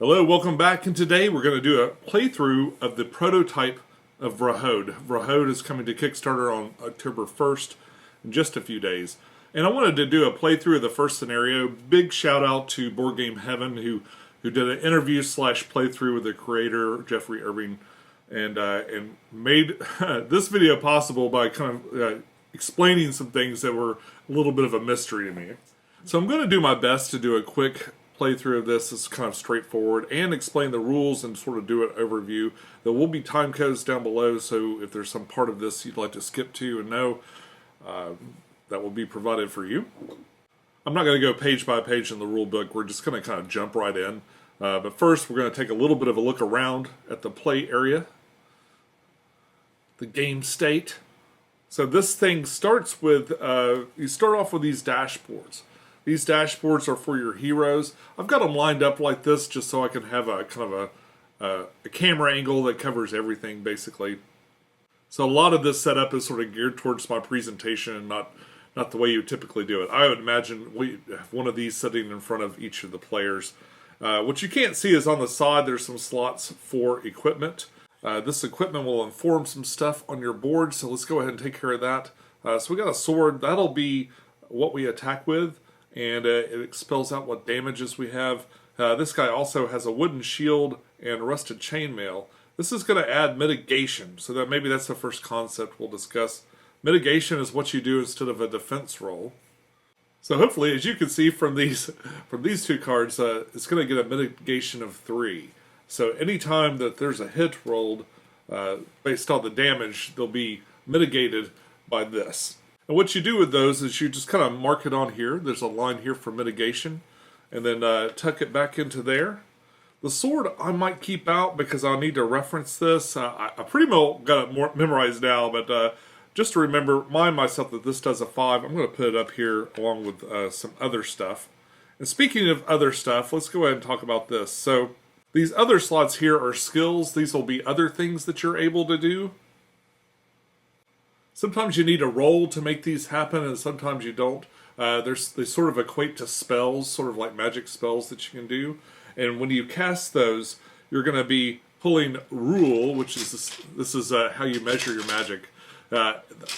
Hello, welcome back, and today we're going to do a playthrough of the prototype of Vrahode. Vrahode is coming to Kickstarter on October 1st, in just a few days. And I wanted to do a playthrough of the first scenario. Big shout out to Board Game Heaven, who did an interview slash playthrough with the creator, Jeffrey Irving, and made this video possible by kind of explaining some things that were a little bit of a mystery to me. So I'm going to do my best to do a quick playthrough of this. It's kind of straightforward and explain the rules and sort of do an overview. There will be time codes down below, so if there's some part of this you'd like to skip to and know, that will be provided for you. I'm not going to go page by page in the rule book. We're just going to kind of jump right in. But first we're going to take a little bit of a look around at the play area, the game state. So this thing starts with, you start off with these dashboards. These dashboards are for your heroes. I've got them lined up like this just so I can have a kind of a camera angle that covers everything, basically. So a lot of this setup is sort of geared towards my presentation and not the way you typically do it. I would imagine we have one of these sitting in front of each of the players. What you can't see is on the side there's some slots for equipment. This equipment will inform some stuff on your board, so let's go ahead and take care of that. So we got a sword. That'll be what we attack with, and it expels out what damages we have. This guy also has a wooden shield and rusted chainmail. This is going to add mitigation, so that maybe that's the first concept we'll discuss. Mitigation is what you do instead of a defense roll. So hopefully, as you can see from these two cards, it's going to get a mitigation of 3. So anytime that there's a hit rolled based on the damage, they'll be mitigated by this. And what you do with those is you just kind of mark it on here. There's a line here for mitigation. And then tuck it back into there. The sword I might keep out because I'll need to reference this. I pretty well got it memorized now, but just to remind myself that this does a 5, I'm going to put it up here along with some other stuff. And speaking of other stuff, let's go ahead and talk about this. So these other slots here are skills. These will be other things that you're able to do. Sometimes you need a roll to make these happen, and sometimes you don't. They sort of equate to spells, sort of like magic spells that you can do. And when you cast those, you're going to be pulling rule, which is this is how you measure your magic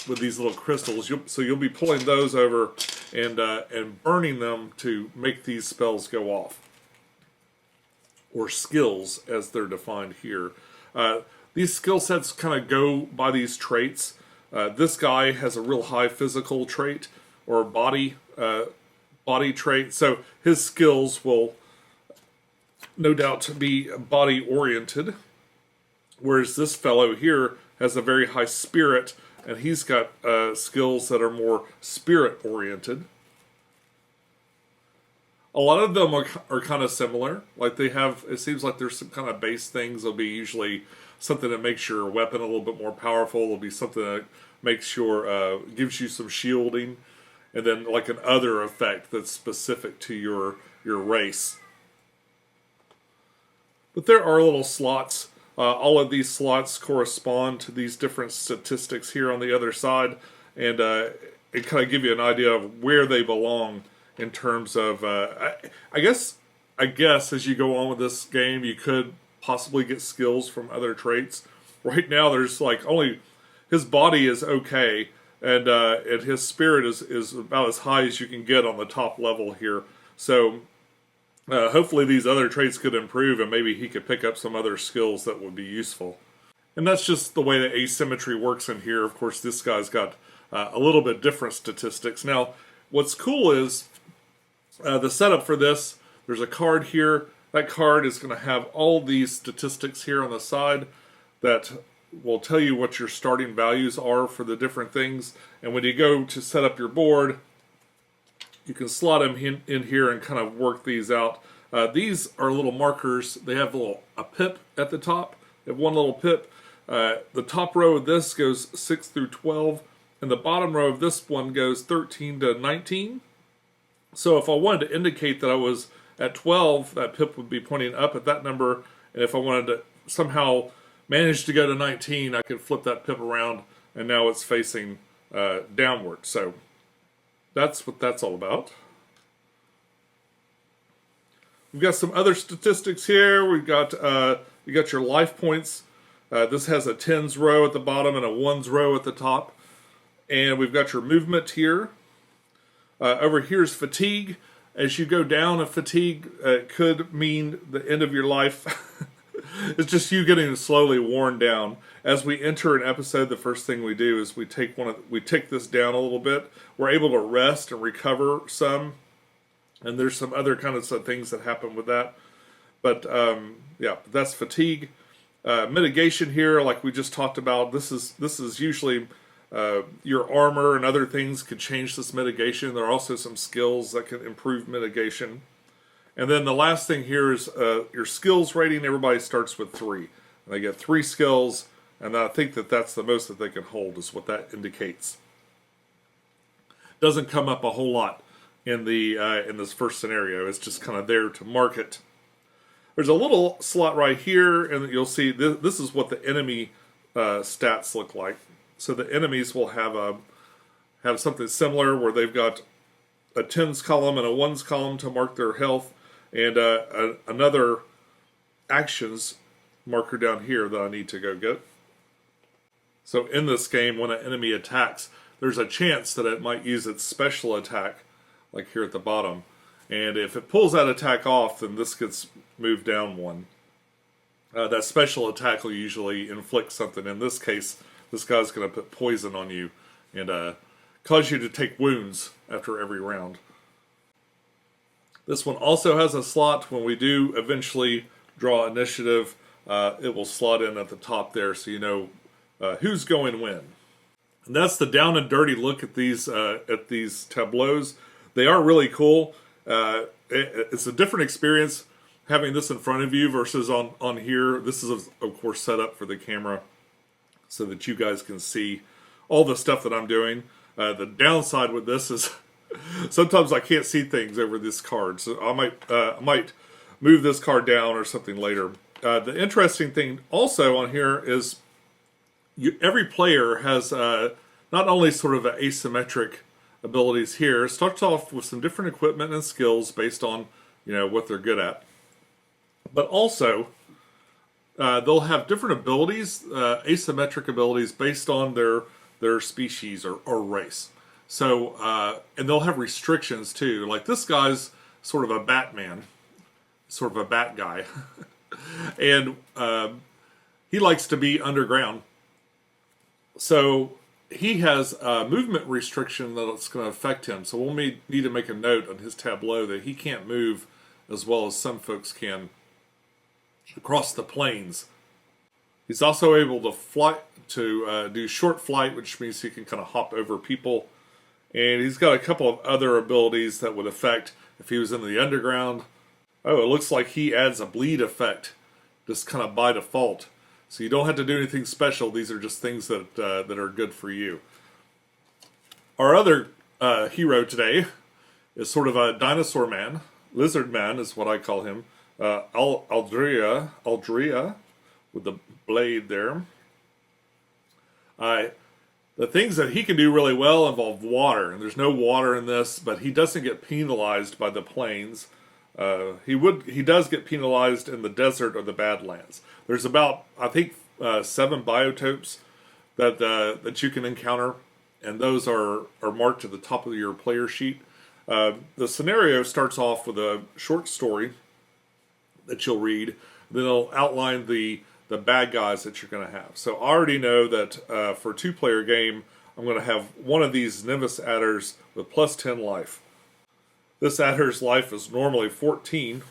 with these little crystals. So you'll be pulling those over and burning them to make these spells go off, or skills as they're defined here. These skill sets kind of go by these traits. This guy has a real high physical trait or body trait, so his skills will no doubt be body oriented, whereas this fellow here has a very high spirit, and he's got skills that are more spirit oriented. A lot of them are kind of similar. Like they have, it seems like there's some kind of base things. There'll be usually something that makes your weapon a little bit more powerful. There'll be something that makes your gives you some shielding, and then like an other effect that's specific to your race. But there are little slots. All of these slots correspond to these different statistics here on the other side, and it kind of give you an idea of where they belong in terms of. I guess as you go on with this game, you could possibly get skills from other traits. Right now, there's like only his body is okay, and his spirit is about as high as you can get on the top level here. So hopefully these other traits could improve, and maybe he could pick up some other skills that would be useful. And that's just the way that asymmetry works in here. Of course, this guy's got a little bit different statistics. Now, what's cool is the setup for this. There's a card here. That card is going to have all these statistics here on the side that will tell you what your starting values are for the different things. And when you go to set up your board, you can slot them in here and kind of work these out. These are little markers. They have a pip at the top. They have one little pip. The top row of this goes 6 through 12, and the bottom row of this one goes 13 to 19. So if I wanted to indicate that I was at 12, that pip would be pointing up at that number, and if I wanted to somehow manage to go to 19, I could flip that pip around, and now it's facing downward. So that's what that's all about. We've got some other statistics here. We've got you got your life points. This has a tens row at the bottom and a ones row at the top. And we've got your movement here. Over here is fatigue. As you go down, a fatigue could mean the end of your life. It's just you getting slowly worn down. As we enter an episode, the first thing we do is we take this down a little bit. We're able to rest and recover some, and there's some other kind of things that happen with that. But yeah, that's fatigue. Mitigation here, like we just talked about. This is usually your armor and other things could change this mitigation. There are also some skills that can improve mitigation. And then the last thing here is your skills rating. Everybody starts with 3. And they get 3 skills, and I think that's the most that they can hold, is what that indicates. Doesn't come up a whole lot in this first scenario. It's just kind of there to mark it. There's a little slot right here, and you'll see this is what the enemy stats look like. So the enemies will have something similar where they've got a tens column and a ones column to mark their health, and another actions marker down here that I need to go get. So in this game, when an enemy attacks, there's a chance that it might use its special attack, like here at the bottom. And if it pulls that attack off, then this gets moved down 1. That special attack will usually inflict something. In this case, this guy's going to put poison on you and cause you to take wounds after every round. This one also has a slot. When we do eventually draw initiative, it will slot in at the top there, so you know who's going when. And that's the down and dirty look at these tableaus. They are really cool. It's a different experience having this in front of you versus on here. This is of course set up for the camera so that you guys can see all the stuff that I'm doing. The downside with this is sometimes I can't see things over this card, so I might move this card down or something later. The interesting thing also on here is every player has not only sort of asymmetric abilities here. It starts off with some different equipment and skills based on what they're good at, but also they'll have different abilities, asymmetric abilities based on their species or race. So, and they'll have restrictions too. Like this guy's sort of a Batman, sort of a bat guy. And he likes to be underground. So he has a movement restriction that's going to affect him. So we'll need to make a note on his tableau that he can't move as well as some folks can across the plains. He's also able to fly, to do short flight, which means he can kind of hop over people. And he's got a couple of other abilities that would affect if he was in the underground. Oh, it looks like he adds a bleed effect, just kind of by default. So you don't have to do anything special. These are just things that are good for you. Our other hero today is sort of a dinosaur man. Lizard man is what I call him. Aldria, with the blade there. The things that he can do really well involve water, and there's no water in this, but he doesn't get penalized by the plains. He does get penalized in the desert or the Badlands. There's about, I think, 7 biotopes that you can encounter, and those are marked at the top of your player sheet. The scenario starts off with a short story that you'll read. Then it'll outline the bad guys that you're going to have. So I already know that for a 2-player game, I'm going to have one of these Nimbus adders with plus 10 life. This adder's life is normally 14,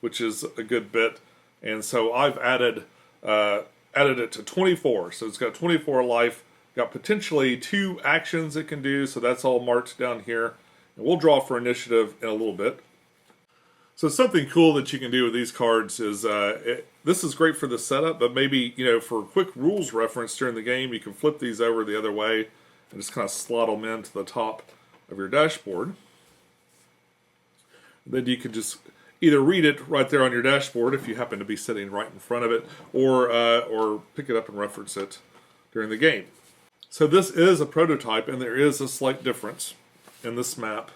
which is a good bit, and so I've added it to 24. So it's got 24 life, got potentially 2 actions it can do, so that's all marked down here. And we'll draw for initiative in a little bit. So something cool that you can do with these cards is, this is great for the setup, but maybe, for a quick rules reference during the game, you can flip these over the other way and just kind of slot them into the top of your dashboard. Then you can just either read it right there on your dashboard if you happen to be sitting right in front of it, or pick it up and reference it during the game. So this is a prototype, and there is a slight difference in this map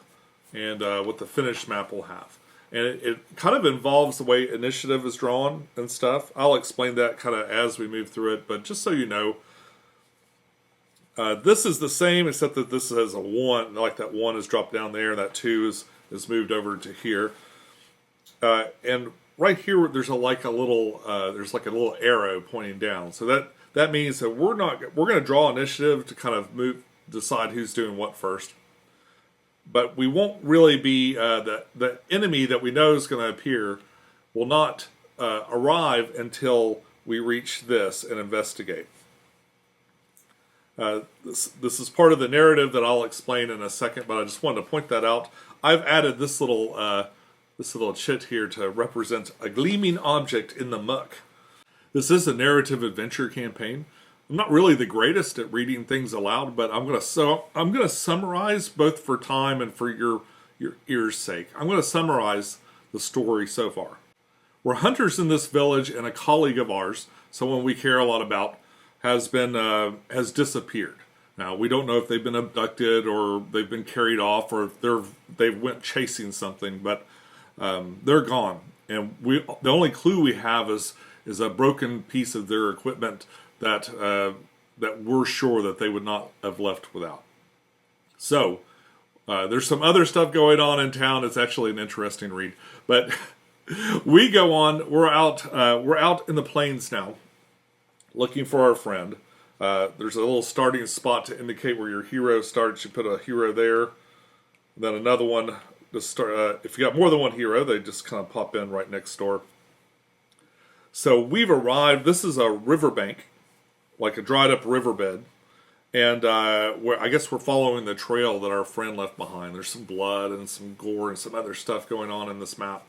and what the finished map will have. And it kind of involves the way initiative is drawn and stuff. I'll explain that kind of as we move through it, but just so you know, this is the same except that this has a 1, like that 1 is dropped down there, and that 2 is moved over to here. And right here, there's like a little arrow pointing down. So that means that we're going to draw initiative to kind of decide who's doing what first. But we won't really be the enemy that we know is going to appear will not arrive until we reach this and investigate. This is part of the narrative that I'll explain in a second, but I just wanted to point that out. I've added this little chit here to represent a gleaming object in the muck. This is a narrative adventure campaign. I'm not really the greatest at reading things aloud, but I'm gonna summarize, both for time and for your ears' sake. I'm gonna summarize the story so far. We're hunters in this village, and a colleague of ours, someone we care a lot about, has disappeared. Now, we don't know if they've been abducted or they've been carried off or if they went chasing something, but they're gone. And the only clue we have is a broken piece of their equipment that we're sure that they would not have left without. So there's some other stuff going on in town. It's actually an interesting read. But we go on. We're out in the plains now, looking for our friend. There's a little starting spot to indicate where your hero starts. You put a hero there, then another one to start. If you got more than one hero, they just kind of pop in right next door. So we've arrived. This is a riverbank, like a dried up riverbed, and I guess we're following the trail that our friend left behind. There's some blood and some gore and some other stuff going on in this map.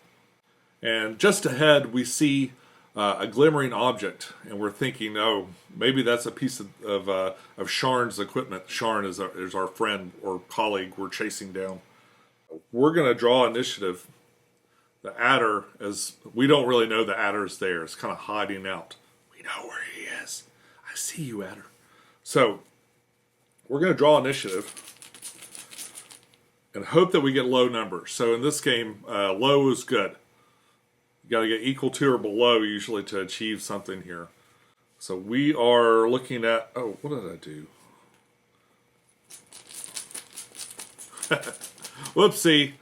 And just ahead, we see a glimmering object, and we're thinking, oh, maybe that's a piece of Sharn's equipment. Sharn is our friend or colleague we're chasing down. We're going to draw initiative. The adder, as we don't really know the adder's there. It's kind of hiding out. We know where he is. I see you, adder. So we're going to draw initiative and hope that we get low numbers. So in this game, low is good. You got to get equal to or below usually to achieve something here. So we are looking at, oh, what did I do? Whoopsie.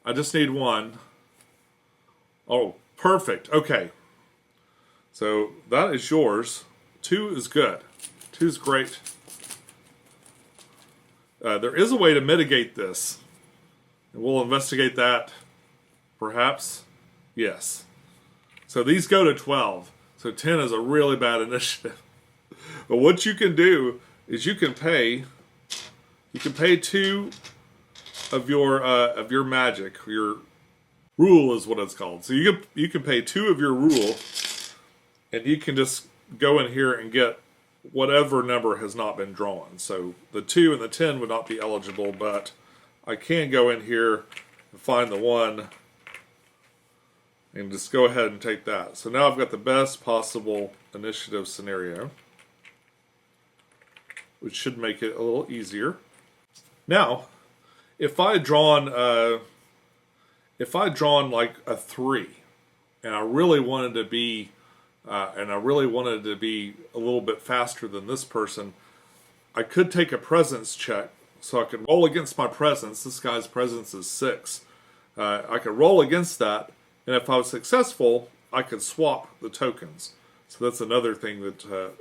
I just need 1. Oh, perfect. Okay. So that is yours. 2 is good. 2 is great. There is a way to mitigate this. And we'll investigate that. Perhaps. Yes. So these go to 12. So 10 is a really bad initiative. But what you can do is you can pay 2 of your magic. Your rule is what it's called. So you can pay 2 of your rule, and you can just go in here and get whatever number has not been drawn. So the 2 and the 10 would not be eligible, but I can go in here and find the 1 and just go ahead and take that. So now I've got the best possible initiative scenario, which should make it a little easier. Now, if I had drawn like a 3, and I really wanted to be a little bit faster than this person, I could take a presence check. So I could roll against my presence. This guy's presence is 6. I could roll against that, and if I was successful, I could swap the tokens. So that's another thing that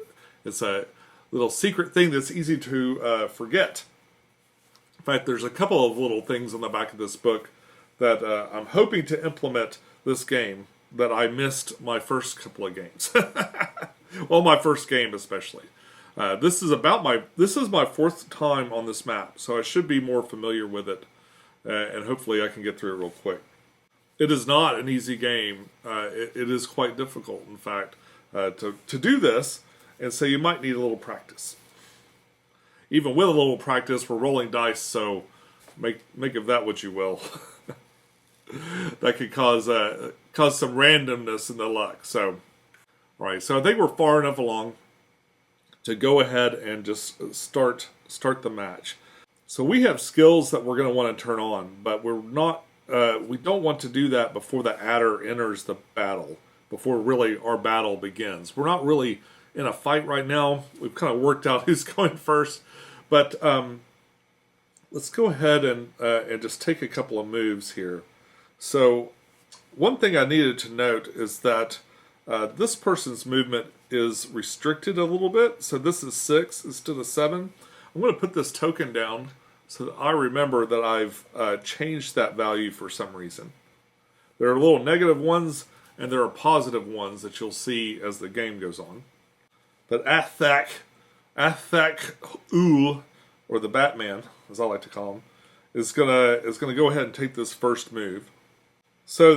it's a little secret thing that's easy to forget. In fact, there's a couple of little things on the back of this book that I'm hoping to implement this game that I missed my first couple of games. Well, my first game especially. This is my 4th time on this map, so I should be more familiar with it, and hopefully I can get through it real quick. It is not an easy game. It is quite difficult, in fact, to do this, and so you might need a little practice. Even with a little practice, we're rolling dice, so make of that what you will. That could cause some randomness in the luck. So, all right. So I think we're far enough along to go ahead and just start the match. So we have skills that we're going to want to turn on, but we're not we don't want to do that before the adder enters the battle, before really our battle begins. We're not really in a fight right now. We've kind of worked out who's going first, but let's go ahead and just take a couple of moves here. So one thing I needed to note is that this person's movement is restricted a little bit. So this is 6 instead of 7. I'm going to put this token down so that I remember that I've changed that value for some reason. There are little negative ones and there are positive ones that you'll see as the game goes on. But Athak Ul, or the Batman, as I like to call him, is gonna go ahead and take this first move. So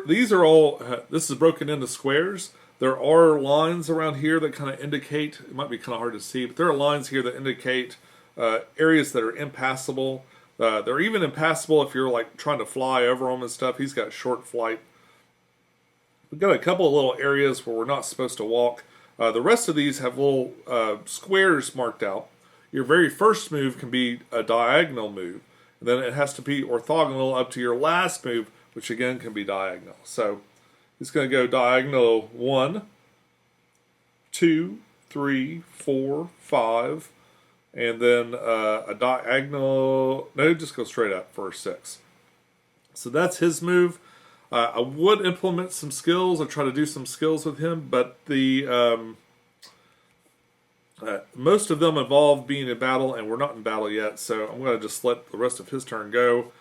these are all. This is broken into squares. There are lines around here that kind of indicate. It might be kind of hard to see, but there are lines here that indicate areas that are impassable. They're even impassable if you're like trying to fly over them and stuff. He's got short flight. We've got a couple of little areas where we're not supposed to walk. The rest of these have little squares marked out. Your very first move can be a diagonal move. And then it has to be orthogonal up to your last move, which again can be diagonal. So he's going to go diagonal 1, 2, 3, 4, 5, and then a diagonal. No, just go straight up for 6. So that's his move. I would implement some skills. I'll try to do some skills with him, but the most of them involve being in battle, and we're not in battle yet, so I'm going to just let the rest of his turn go.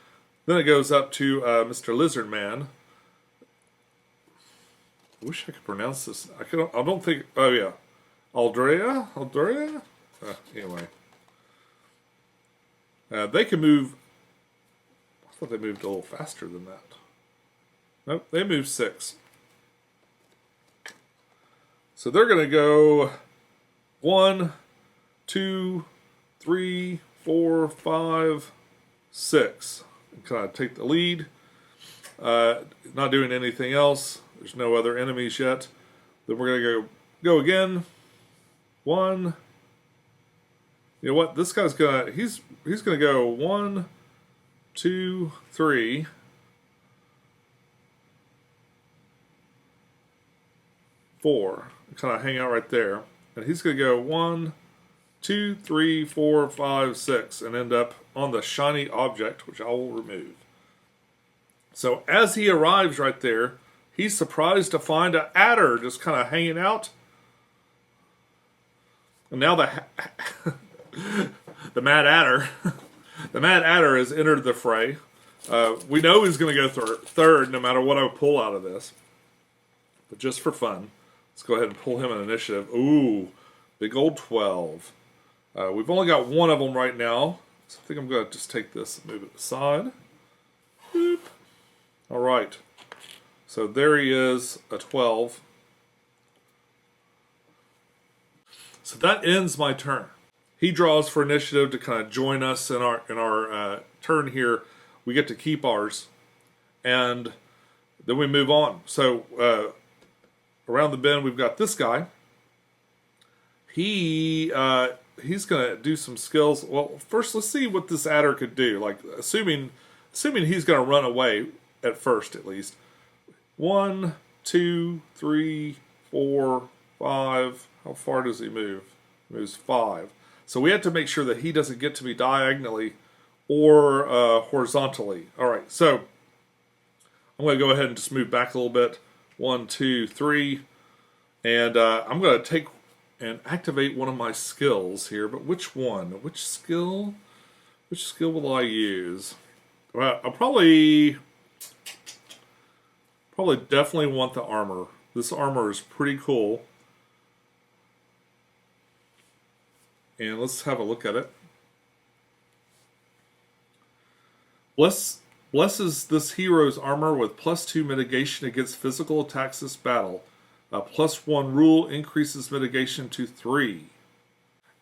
Then it goes up to Mr. Lizard Man. I wish I could pronounce this. I don't think. Oh yeah, Aldrea. Anyway, they can move. I thought they moved a little faster than that. Nope, they move 6. So they're going to go 1, 2, 3, 4, 5, 6. Kind of take the lead. Not doing anything else. There's no other enemies yet. Then we're going to go again. 1. You know what? This guy's gonna he's gonna go 1, 2, 3. 4. Kind of hang out right there. And he's going to go 1, 2, 3, 4, 5, 6, and end up on the shiny object, which I will remove. So as he arrives right there, he's surprised to find an adder just kind of hanging out. And now the Mad Adder, the Mad Adder has entered the fray. We know he's going to go third no matter what I pull out of this. But just for fun, let's go ahead and pull him an initiative. Ooh, big old 12. We've only got one of them right now. So I think I'm going to just take this and move it aside. Boop. All right. So there he is, a 12. So that ends my turn. He draws for initiative to kind of join us in our turn here. We get to keep ours. And then we move on. So around the bend, we've got this guy. He's going to do some skills. Well, first, let's see what this adder could do. Like, assuming he's going to run away at first, at least. 1, 2, 3, 4, 5. How far does he move? He moves 5. So we have to make sure that he doesn't get to me diagonally or horizontally. All right, so I'm going to go ahead and just move back a little bit. 1, 2, 3. And I'm going to take and activate one of my skills here. But which one? Which skill will I use? Well, I'll probably definitely want the armor. This armor is pretty cool. And let's have a look at it. Blesses this hero's armor with +2 mitigation against physical attacks this battle. A +1 rule increases mitigation to 3.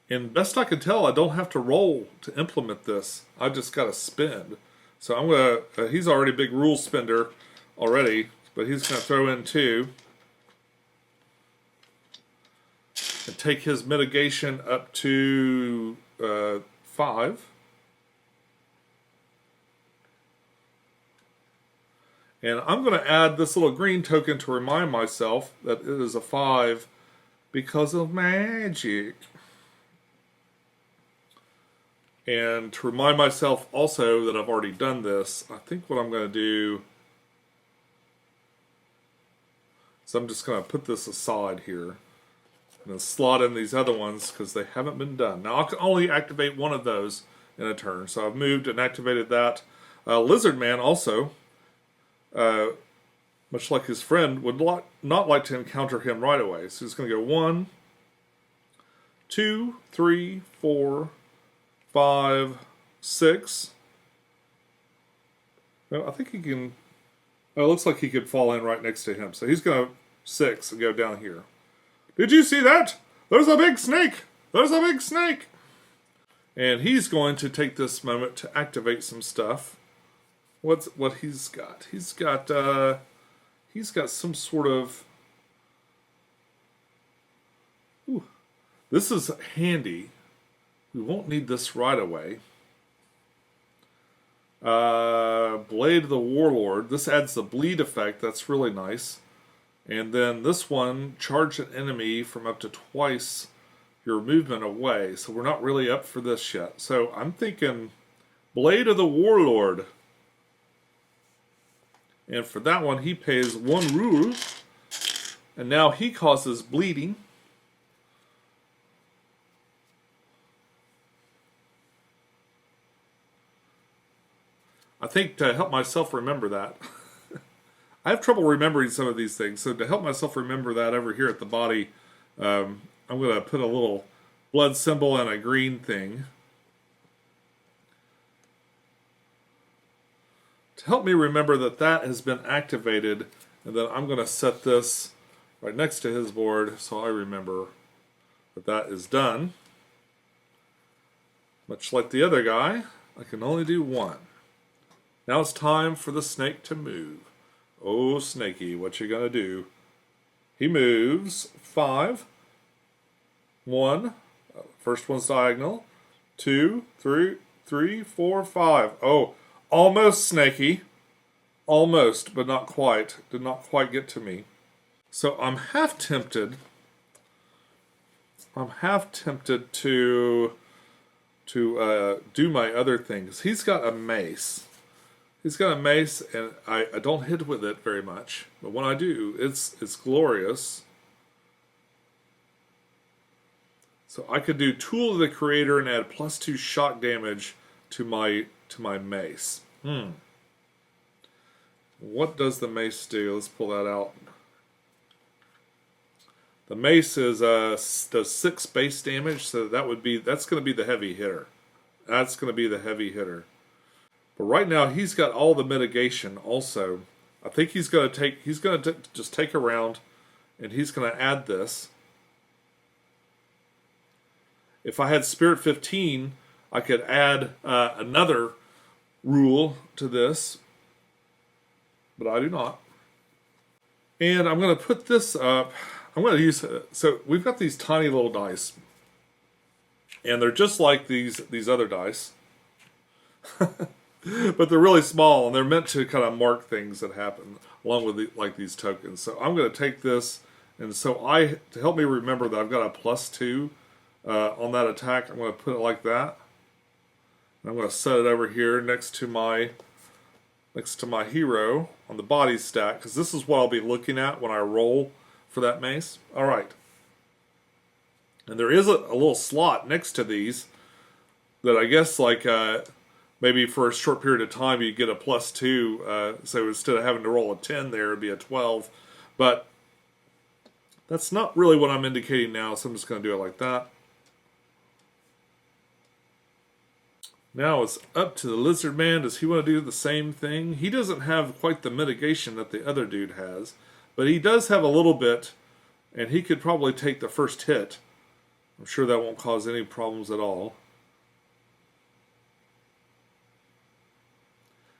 And best I can tell, I don't have to roll to implement this. I just got to spend. So I'm gonna. He's already a big rule spender already, but he's gonna throw in 2 and take his mitigation up to 5. And I'm going to add this little green token to remind myself that it is a 5 because of magic. And to remind myself also that I've already done this, I think what I'm going to do is I'm just going to put this aside here. And then slot in these other ones because they haven't been done. Now I can only activate one of those in a turn. So I've moved and activated that. Lizard Man also, much like his friend, would not like to encounter him right away. So he's going to go 1, 2, 3, 4, 5, 6. No, I think he can... Oh, it looks like he could fall in right next to him. So he's going to 6 and go down here. Did you see that? There's a big snake! There's a big snake! And he's going to take this moment to activate some stuff. What he's got? He's got some sort of... Ooh, this is handy. We won't need this right away. Blade of the Warlord. This adds the bleed effect. That's really nice. And then this one, charge an enemy from up to twice your movement away. So we're not really up for this yet. So I'm thinking Blade of the Warlord. And for that one, he pays 1 rule. And now he causes bleeding. I think to help myself remember that, I have trouble remembering some of these things, so to help myself remember that over here at the body, I'm going to put a little blood symbol and a green thing. To help me remember that that has been activated, and then I'm going to set this right next to his board so I remember that that is done. Much like the other guy, I can only do 1. Now it's time for the snake to move. Oh, Snakey, what you gonna do? He moves 5. 1. First one's diagonal. 2, 3, 4, 5. Oh, almost Snakey. Almost, but not quite. Did not quite get to me. So I'm half tempted. To do my other things. He's got a mace. He's got a mace, and I don't hit with it very much. But when I do, it's glorious. So I could do Tool of the Creator and add +2 shock damage to my mace. What does the mace do? Let's pull that out. The mace is does 6 base damage, so that's going to be the heavy hitter. That's going to be the heavy hitter. But right now he's got all the mitigation also. I think he's going to just take a round, and he's going to add this. If I had Spirit 15, I could add another rule to this, but I do not. And I'm going to put this up. I'm going to use, so we've got these tiny little dice, and they're just like these other dice. But they're really small, and they're meant to kind of mark things that happen along with like these tokens. So I'm going to take this, and so to help me remember that I've got a +2 on that attack, I'm going to put it like that. And I'm going to set it over here next to my hero on the body stack, because this is what I'll be looking at when I roll for that mace. All right. And there is a little slot next to these that I guess like maybe for a short period of time you get a +2. So instead of having to roll a 10 there, it'd be a 12. But that's not really what I'm indicating now, so I'm just going to do it like that. Now it's up to the Lizard Man. Does he want to do the same thing? He doesn't have quite the mitigation that the other dude has, but he does have a little bit, and he could probably take the first hit. I'm sure that won't cause any problems at all.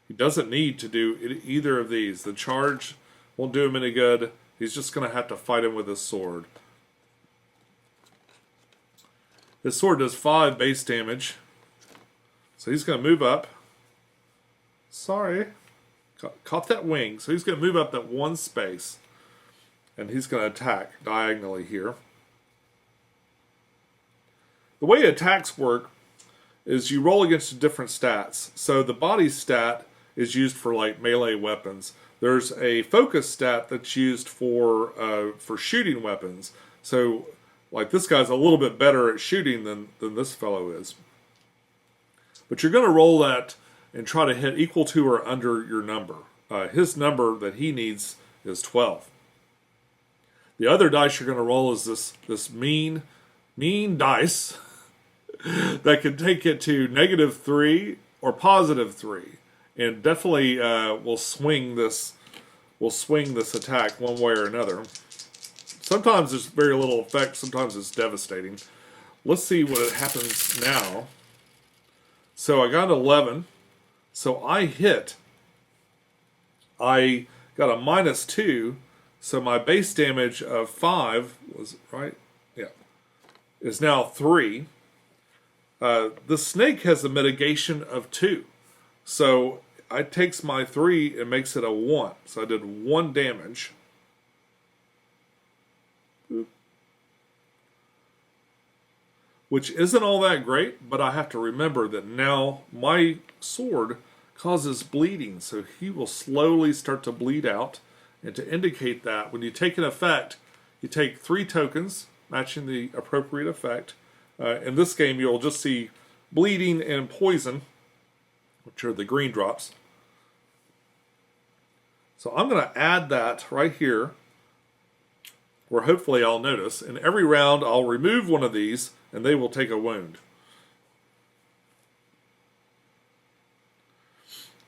He doesn't need to do either of these. The charge won't do him any good. He's just going to have to fight him with his sword. His sword does 5 base damage. So he's going to move up. Sorry. Caught that wing, so he's going to move up that one space, and he's going to attack diagonally here. The way attacks work is you roll against different stats. So the body stat is used for like melee weapons. There's a focus stat that's used for shooting weapons. So like this guy's a little bit better at shooting than this fellow is. But you're going to roll that and try to hit equal to or under your number. His number that he needs is 12. The other dice you're going to roll is this mean dice that can take it to -3 or +3, and definitely will swing this attack one way or another. Sometimes there's very little effect. Sometimes it's devastating. Let's see what happens now. So I got 11. So I hit. I got a -2. So my base damage of 5 was right. Yeah, is now 3. The snake has a mitigation of 2. So it takes my 3 and makes it a 1. So I did 1 damage. Which isn't all that great, but I have to remember that now my sword causes bleeding. So he will slowly start to bleed out. And to indicate that, when you take an effect, you take 3 tokens, matching the appropriate effect. In this game, you'll just see bleeding and poison, which are the green drops. So I'm going to add that right here, where hopefully I'll notice. And every round, I'll remove one of these, and they will take a wound.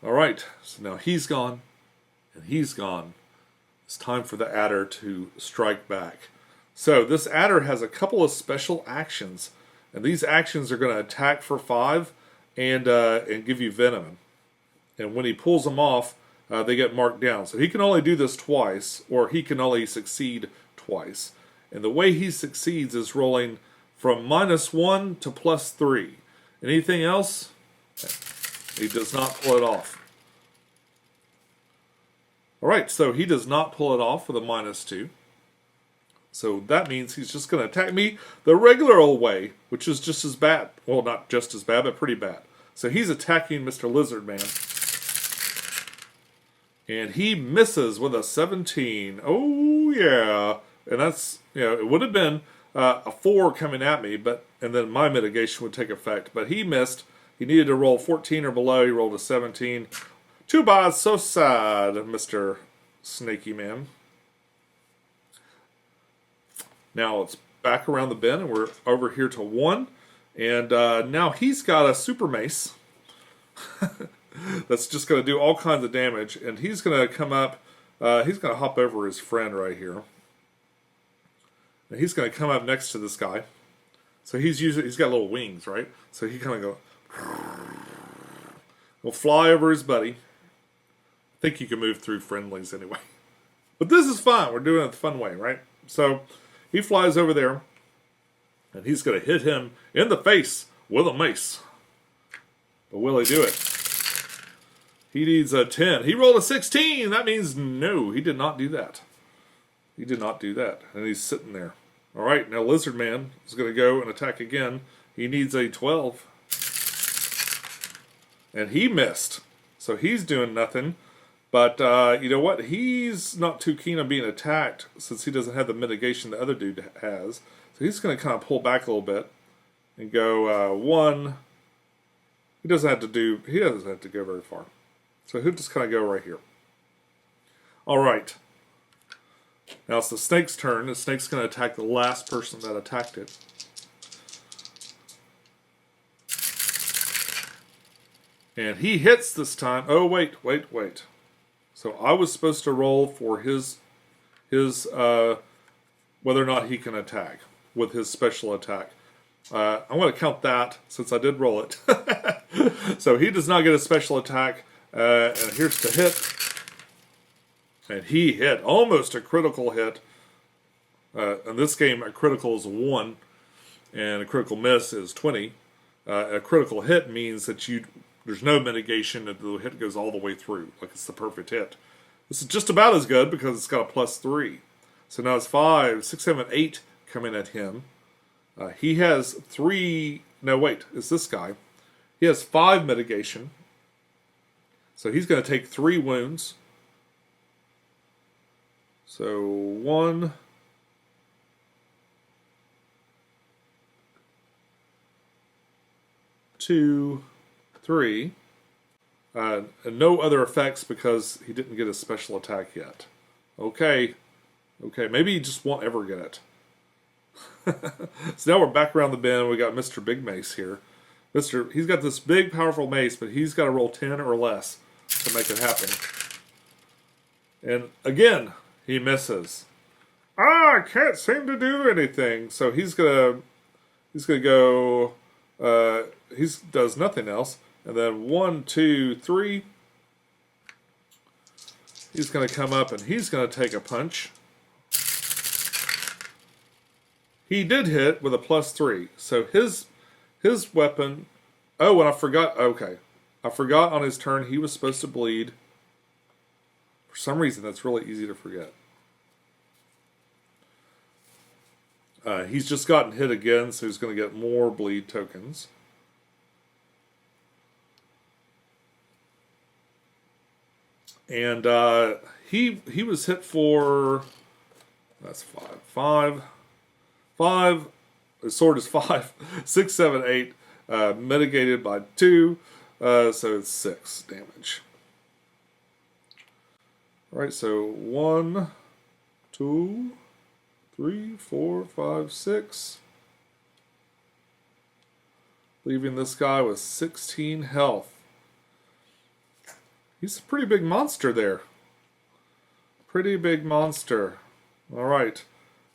All right, so now he's gone, and he's gone. It's time for the adder to strike back. So this adder has a couple of special actions. And these actions are going to attack for 5 and give you venom. And when he pulls them off, they get marked down. So he can only do this twice, or he can only succeed twice. And the way he succeeds is rolling from -1 to +3. Anything else, he does not pull it off. All right, so he does not pull it off with a -2. So that means he's just going to attack me the regular old way, which is just as bad. Well, not just as bad, but pretty bad. So he's attacking Mr. Lizard Man. And he misses with a 17. Oh, yeah. And that's, it would have been a 4 coming at me, and then my mitigation would take effect. But he missed. He needed to roll 14 or below. He rolled a 17. Too bad, so sad, Mr. Snaky Man. Now it's back around the bend, and we're over here to 1. And now he's got a super mace that's just going to do all kinds of damage. And he's going to come up, he's going to hop over his friend right here. And he's going to come up next to this guy. So he's got little wings, right? So he kind of will fly over his buddy. I think you can move through friendlies anyway. But this is fun. We're doing it the fun way, right? So he flies over there, and he's going to hit him in the face with a mace. But will he do it? He needs a 10. He rolled a 16. That means no, he did not do that. He did not do that. And he's sitting there. All right, now Lizard Man is going to go and attack again. He needs a 12. And he missed. So he's doing nothing. But you know what? He's not too keen on being attacked since he doesn't have the mitigation the other dude has. So he's going to kind of pull back a little bit and go 1. He doesn't have to go very far. So he'll just kind of go right here. All right. Now it's the snake's turn. The snake's going to attack the last person that attacked it. And he hits this time. Oh, wait. So I was supposed to roll for his whether or not he can attack with his special attack. I'm going to count that since I did roll it. So he does not get a special attack. And here's the hit. And he hit almost a critical hit. In this game, a critical is 1, and a critical miss is 20. A critical hit means that you there's no mitigation, and the hit goes all the way through. Like it's the perfect hit. This is just about as good because it's got a +3. So now it's 5, 6, 7, 8 coming at him. He has 3. No, wait, it's this guy. He has 5 mitigation. So he's going to take 3 wounds. So 1, 2, 3. And no other effects because he didn't get a special attack yet. Okay. Okay, maybe he just won't ever get it. So now we're back around the bend. We got Mr. Big Mace here. He's got this big, powerful mace, but he's got to roll 10 or less to make it happen. And again, he misses. I can't seem to do anything. So he's gonna go. He does nothing else. And then 1, 2, 3. He's going to come up and he's going to take a punch. He did hit with a +3. So his weapon. Oh, and I forgot. Okay. I forgot on his turn he was supposed to bleed. For some reason, that's really easy to forget. He's just gotten hit again, so he's going to get more bleed tokens. And he was hit for, that's 5. 5. His sword is 5. 6, 7, 8. Mitigated by 2. So it's 6 damage. Alright, so 1, 2, 3, 4, 5, 6. Leaving this guy with 16 health. He's a pretty big monster there. Pretty big monster. Alright.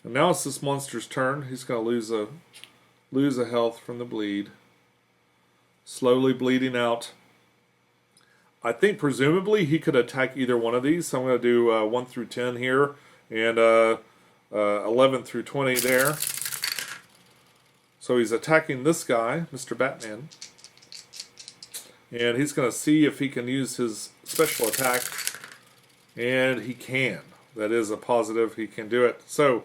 And now it's this monster's turn. He's going to lose a health from the bleed. Slowly bleeding out. I think presumably he could attack either one of these. So I'm going to do 1 through 10 here. And 11 through 20 there. So he's attacking this guy, Mr. Batman. And he's going to see if he can use his special attack. And he can. That is a positive. He can do it. So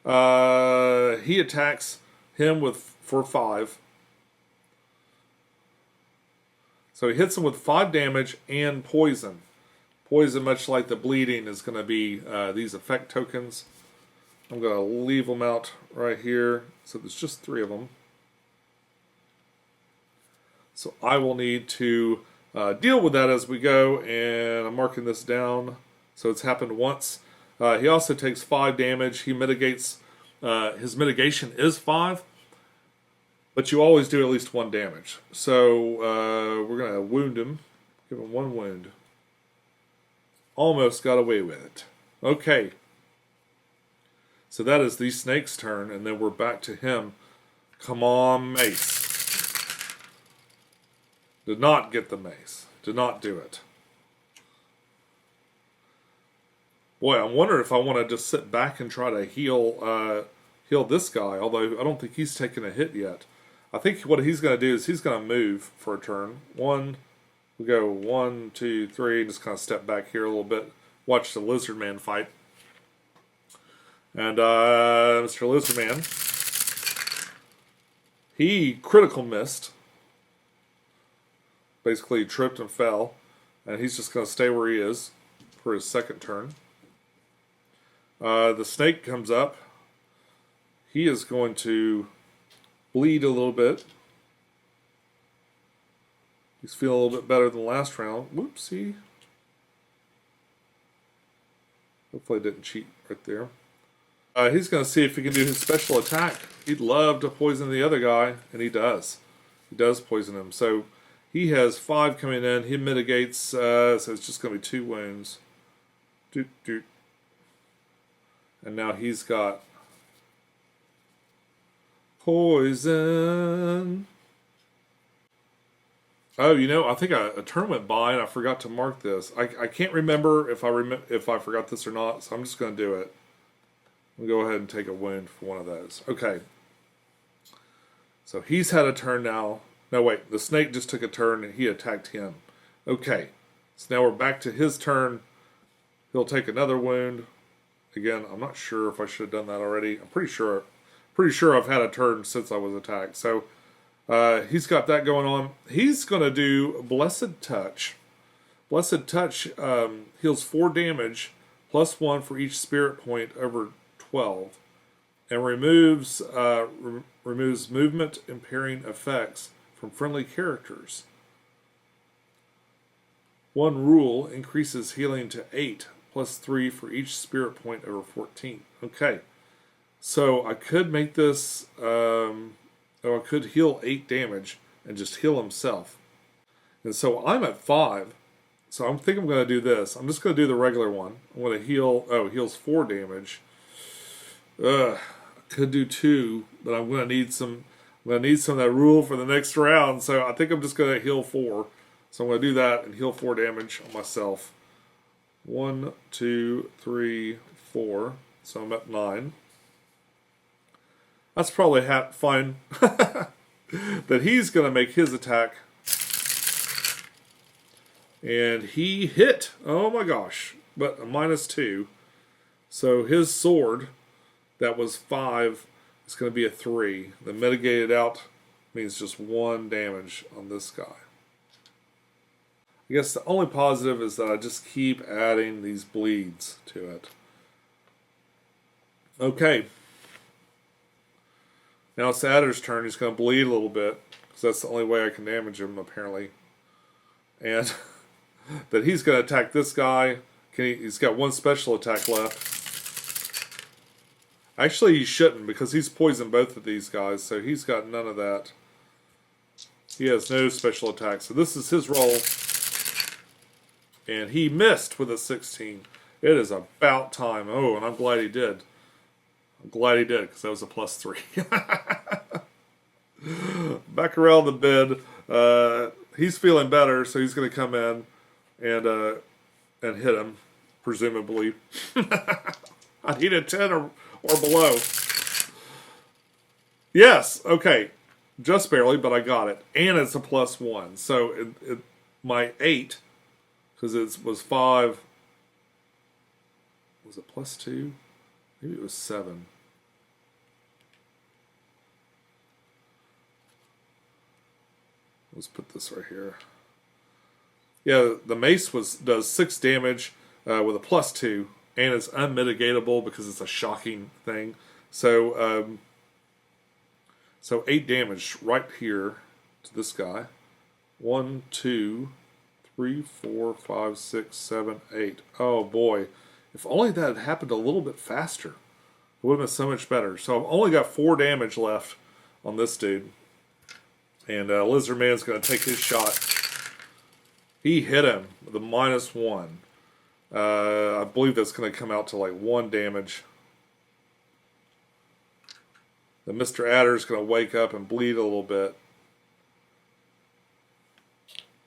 he attacks him for 5. So he hits him with 5 damage and poison. Poison, much like the bleeding, is going to be these effect tokens. I'm going to leave them out right here. So there's just 3 of them. So I will need to deal with that as we go, and I'm marking this down. So it's happened once. He also takes 5 damage. He mitigates, his mitigation is 5, but you always do at least 1 damage. So we're going to wound him, give him 1 wound. Almost got away with it. Okay. So that is the snake's turn, and then we're back to him. Come on, Mace. Did not get the mace. Did not do it. Boy, I'm wondering if I want to just sit back and try to heal this guy, although I don't think he's taken a hit yet. I think what he's going to do is he's going to move for a turn. We go 1, 2, 3, and just kind of step back here a little bit. Watch the Lizard Man fight. And Mr. Lizard Man, he critical missed. Basically tripped and fell, and he's just going to stay where he is for his second turn. The snake comes up. He is going to bleed a little bit. He's feeling a little bit better than last round. Whoopsie. Hopefully I didn't cheat right there. He's going to see if he can do his special attack. He'd love to poison the other guy, and he does. He does poison him. So he has 5 coming in. He mitigates, so it's just going to be 2 wounds. Doot, doot. And now he's got poison. Oh, you know, I think a turn went by and I forgot to mark this. I can't remember if I forgot this or not, so I'm just going to do it. I'll go ahead and take a wound for one of those. Okay. So he's had a turn now. No, wait. The snake just took a turn and he attacked him. Okay. So now we're back to his turn. He'll take another wound. Again, I'm not sure if I should have done that already. I'm pretty sure I've had a turn since I was attacked. So he's got that going on. He's going to do Blessed Touch. Blessed Touch heals 4 damage, plus 1 for each spirit point over 12. And removes movement impairing effects from friendly characters. One rule increases healing to 8, plus 3 for each spirit point over 14. Okay, so I could make this, I could heal 8 damage and just heal himself. And so I'm at 5, so I think I'm going to do this. I'm just going to do the regular one. I'm going to heal, heals 4 damage. I could do 2, but I'm going to need some of that rule for the next round, so I think I'm just going to heal 4. So I'm going to do that and heal 4 damage on myself. 1, 2, 3, 4. So I'm at 9. That's probably fine. That he's going to make his attack. And he hit. Oh my gosh. But a -2. So his sword, that was 5, is going to be a 3. The mitigated out means just 1 damage on this guy. I guess the only positive is that I just keep adding these bleeds to it. Okay. Now it's the adder's turn. He's going to bleed a little bit, because that's the only way I can damage him, apparently. And that he's going to attack this guy. He's got 1 special attack left. Actually, he shouldn't, because he's poisoned both of these guys, so he's got none of that. He has no special attack. So this is his roll. And he missed with a 16. It is about time. Oh, and I'm glad he did. I'm glad he did, because that was a +3. Back around the bed. He's feeling better, so he's going to come in and hit him, presumably. I need a 10 or below. Yes, okay. Just barely, but I got it. And it's a +1. So my 8... because it was 5. Was it +2? Maybe it was 7. Let's put this right here. Yeah, the mace does 6 damage with a +2, and it's unmitigatable because it's a shocking thing. So 8 damage right here to this guy. 1, 2, 3, 4, 5, 6, 7, 8. Oh boy. If only that had happened a little bit faster. It would have been so much better. So I've only got 4 damage left on this dude. And Lizard Man's going to take his shot. He hit him with a -1. I believe that's going to come out to like 1 damage. Then Mr. Adder's going to wake up and bleed a little bit,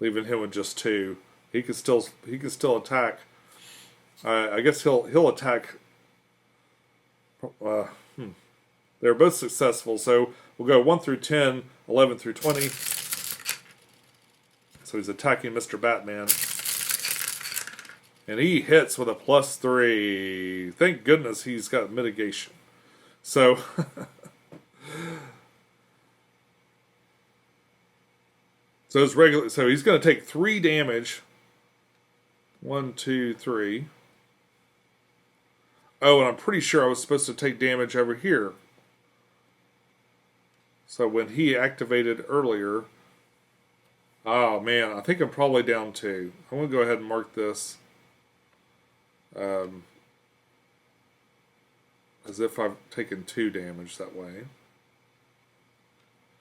leaving him with just 2. He can still attack. I guess he'll attack. They're both successful, so we'll go 1 through 10, 11 through 20. So he's attacking Mr. Batman, and he hits with a +3. Thank goodness he's got mitigation. So. So it's regular. So he's going to take 3 damage. 1, 2, 3. Oh, and I'm pretty sure I was supposed to take damage over here. So when he activated earlier, oh man, I think I'm probably down 2. I'm going to go ahead and mark this as if I've taken 2 damage that way,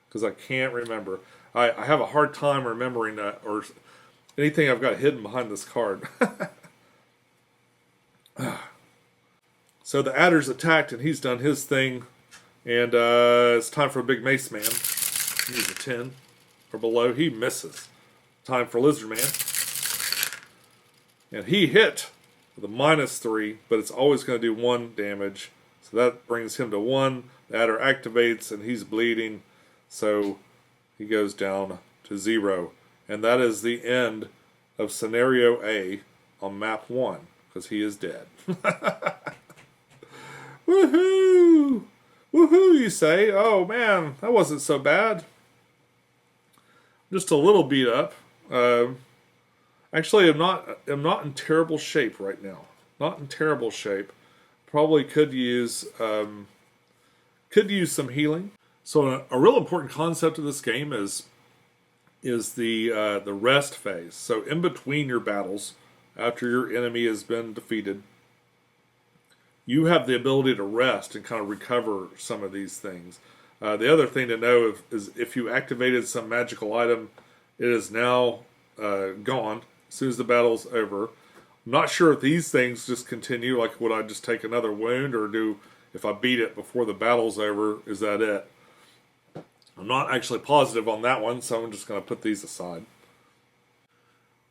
because I can't remember. I have a hard time remembering that, or anything I've got hidden behind this card. So the adder's attacked, and he's done his thing. And it's time for a big mace man. He needs a 10 or below. He misses. Time for Lizard Man. And he hit with a -3, but it's always going to do 1 damage. So that brings him to 1. The adder activates, and he's bleeding. So he goes down to 0. And that is the end of Senario A on map 1, because he is dead. Woohoo! Woohoo, you say? Oh man, that wasn't so bad. Just a little beat up. Actually, I'm not in terrible shape right now. Not in terrible shape. Probably could use some healing. So a real important concept of this game is the rest phase. So in between your battles, after your enemy has been defeated, you have the ability to rest and kind of recover some of these things. The other thing to know is if you activated some magical item, it is now gone as soon as the battle's over. I'm not sure if these things just continue, like would I just take another wound, or if I beat it before the battle's over, is that it? I'm not actually positive on that one, so I'm just going to put these aside.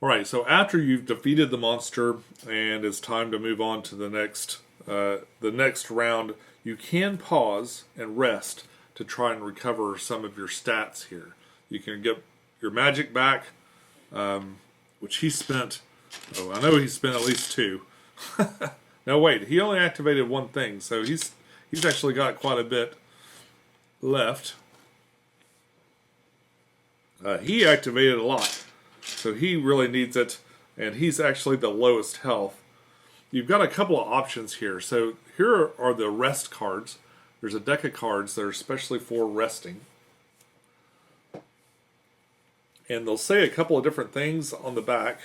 Alright, so after you've defeated the monster and it's time to move on to the next round, you can pause and rest to try and recover some of your stats here. You can get your magic back, which he spent, I know he spent at least 2. Now wait, he only activated 1 thing, so he's actually got quite a bit left. He activated a lot, so he really needs it, and he's actually the lowest health. You've got a couple of options here. So here are the rest cards. There's a deck of cards that are especially for resting. And they'll say a couple of different things on the back.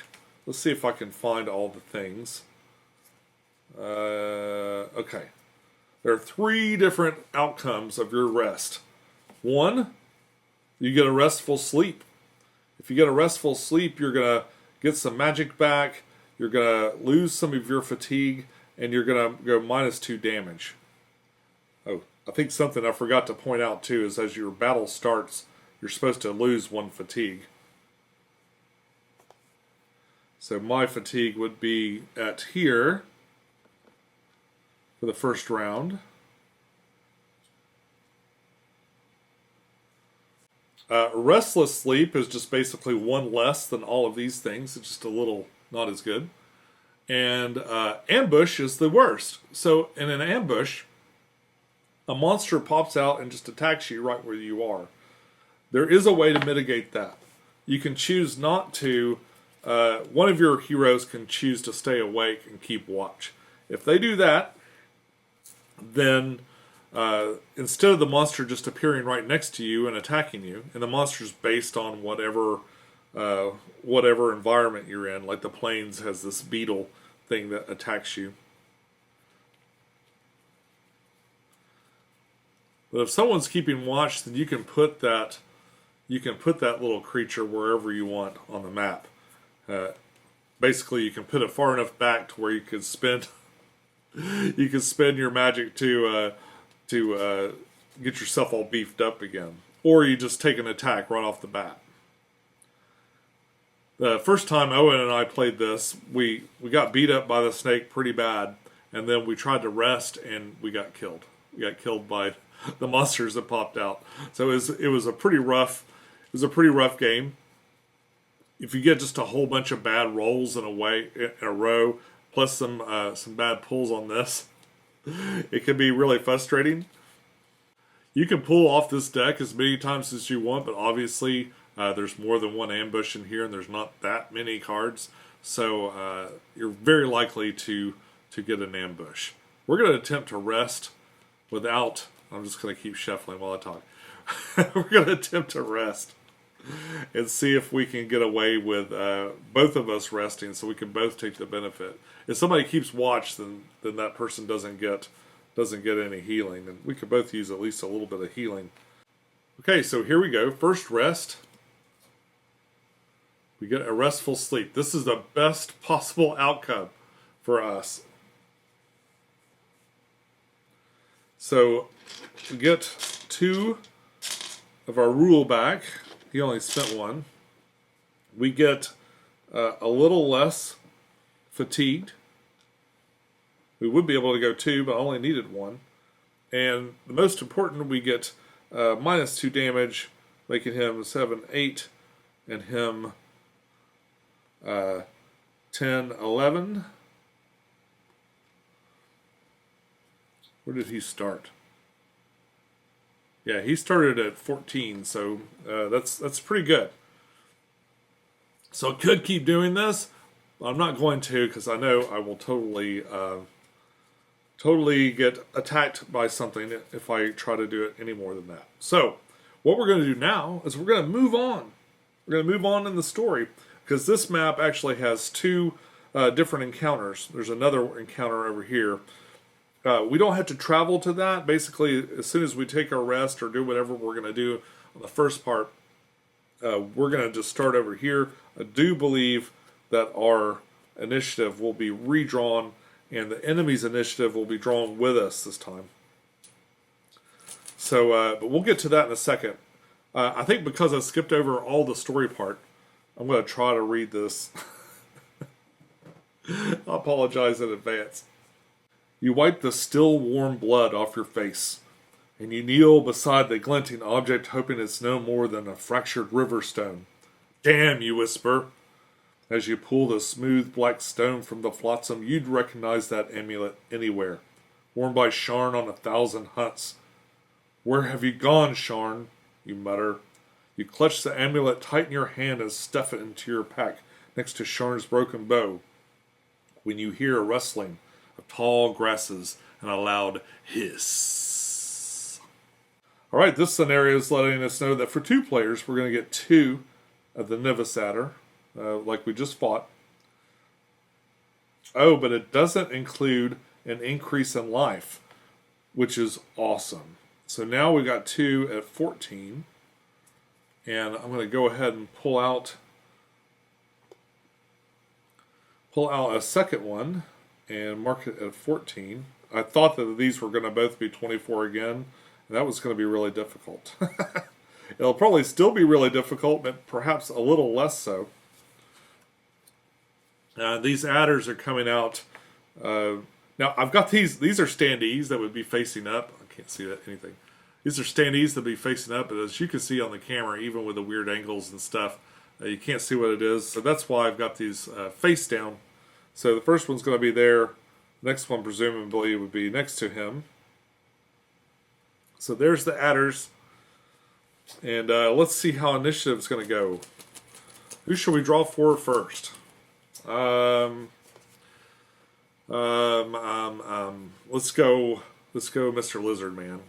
Let's see if I can find all the things. Okay. There are 3 different outcomes of your rest. 1, you get a restful sleep. If you get a restful sleep, you're going to get some magic back, you're going to lose some of your fatigue, and you're going to go -2 damage. Oh, I think something I forgot to point out too is as your battle starts, you're supposed to lose 1 fatigue. So my fatigue would be at here for the first round. Restless sleep is just basically 1 less than all of these things. It's just a little not as good. And ambush is the worst. So in an ambush, a monster pops out and just attacks you right where you are. There is a way to mitigate that. You can choose not to, one of your heroes can choose to stay awake and keep watch. If they do that, then instead of the monster just appearing right next to you and attacking you, and the monster's based on whatever environment you're in, like the plains has this beetle thing that attacks you. But if someone's keeping watch, then you can put that little creature wherever you want on the map. Basically, you can put it far enough back to where you can spend your magic to get yourself all beefed up again, or you just take an attack right off the bat. The first time Owen and I played this, we got beat up by the snake pretty bad, and then we tried to rest and we got killed. We got killed by the monsters that popped out. So it was a pretty rough game. If you get just a whole bunch of bad rolls in a row, plus some bad pulls on this, it can be really frustrating. You can pull off this deck as many times as you want, but obviously there's more than 1 ambush in here, and there's not that many cards, so you're very likely to get an ambush. We're going to attempt to rest without... I'm just going to keep shuffling while I talk. We're going to attempt to rest and see if we can get away with both of us resting, so we can both take the benefit. If somebody keeps watch, then that person doesn't get any healing, and we could both use at least a little bit of healing. Okay, so here we go. First rest. We get a restful sleep. This is the best possible outcome for us. So we get 2 of our rule back. He only spent 1. We get a little less fatigued. We would be able to go 2, but I only needed 1. And the most important, we get -2 damage making him 7, 8, and him 10, 11. Where did he start? Yeah, he started at 14, so that's pretty good. So I could keep doing this, but I'm not going to because I know I will totally get attacked by something if I try to do it any more than that. So what we're going to do now is we're going to move on. We're going to move on in the story because this map actually has two different encounters. There's another encounter over here. We don't have to travel to that. Basically, as soon as we take our rest or do whatever we're going to do on the first part, we're going to just start over here. I do believe that our initiative will be redrawn and the enemy's initiative will be drawn with us this time. So, but we'll get to that in a second. I think because I skipped over all the story part, I'm going to try to read this. I apologize in advance. You wipe the still warm blood off your face, and you kneel beside the glinting object hoping it's no more than a fractured river stone. Damn, you whisper. As you pull the smooth black stone from the flotsam, you'd recognize that amulet anywhere, worn by Sharn on 1,000 hunts. Where have you gone, Sharn? You mutter. You clutch the amulet tight in your hand and stuff it into your pack next to Sharn's broken bow. When you hear a rustling of tall grasses and a loud hiss. Alright, this scenario is letting us know that for 2 players, we're going to get 2 of the Nivasatter. Like we just fought. Oh, but it doesn't include an increase in life, which is awesome. So now we got 2 at 14. And I'm going to go ahead and pull out a second one and mark it at 14. I thought that these were going to both be 24 again, and that was going to be really difficult. It'll probably still be really difficult, but perhaps a little less so. These adders are coming out. Now, I've got these are standees that would be facing up. I can't see anything. These are standees that would be facing up, but as you can see on the camera, even with the weird angles and stuff, you can't see what it is. So that's why I've got these face down. So the first one's going to be there. The next one presumably would be next to him. So there's the adders. And let's see how initiative's going to go. Who should we draw for first? Let's go Mr. Lizard Man.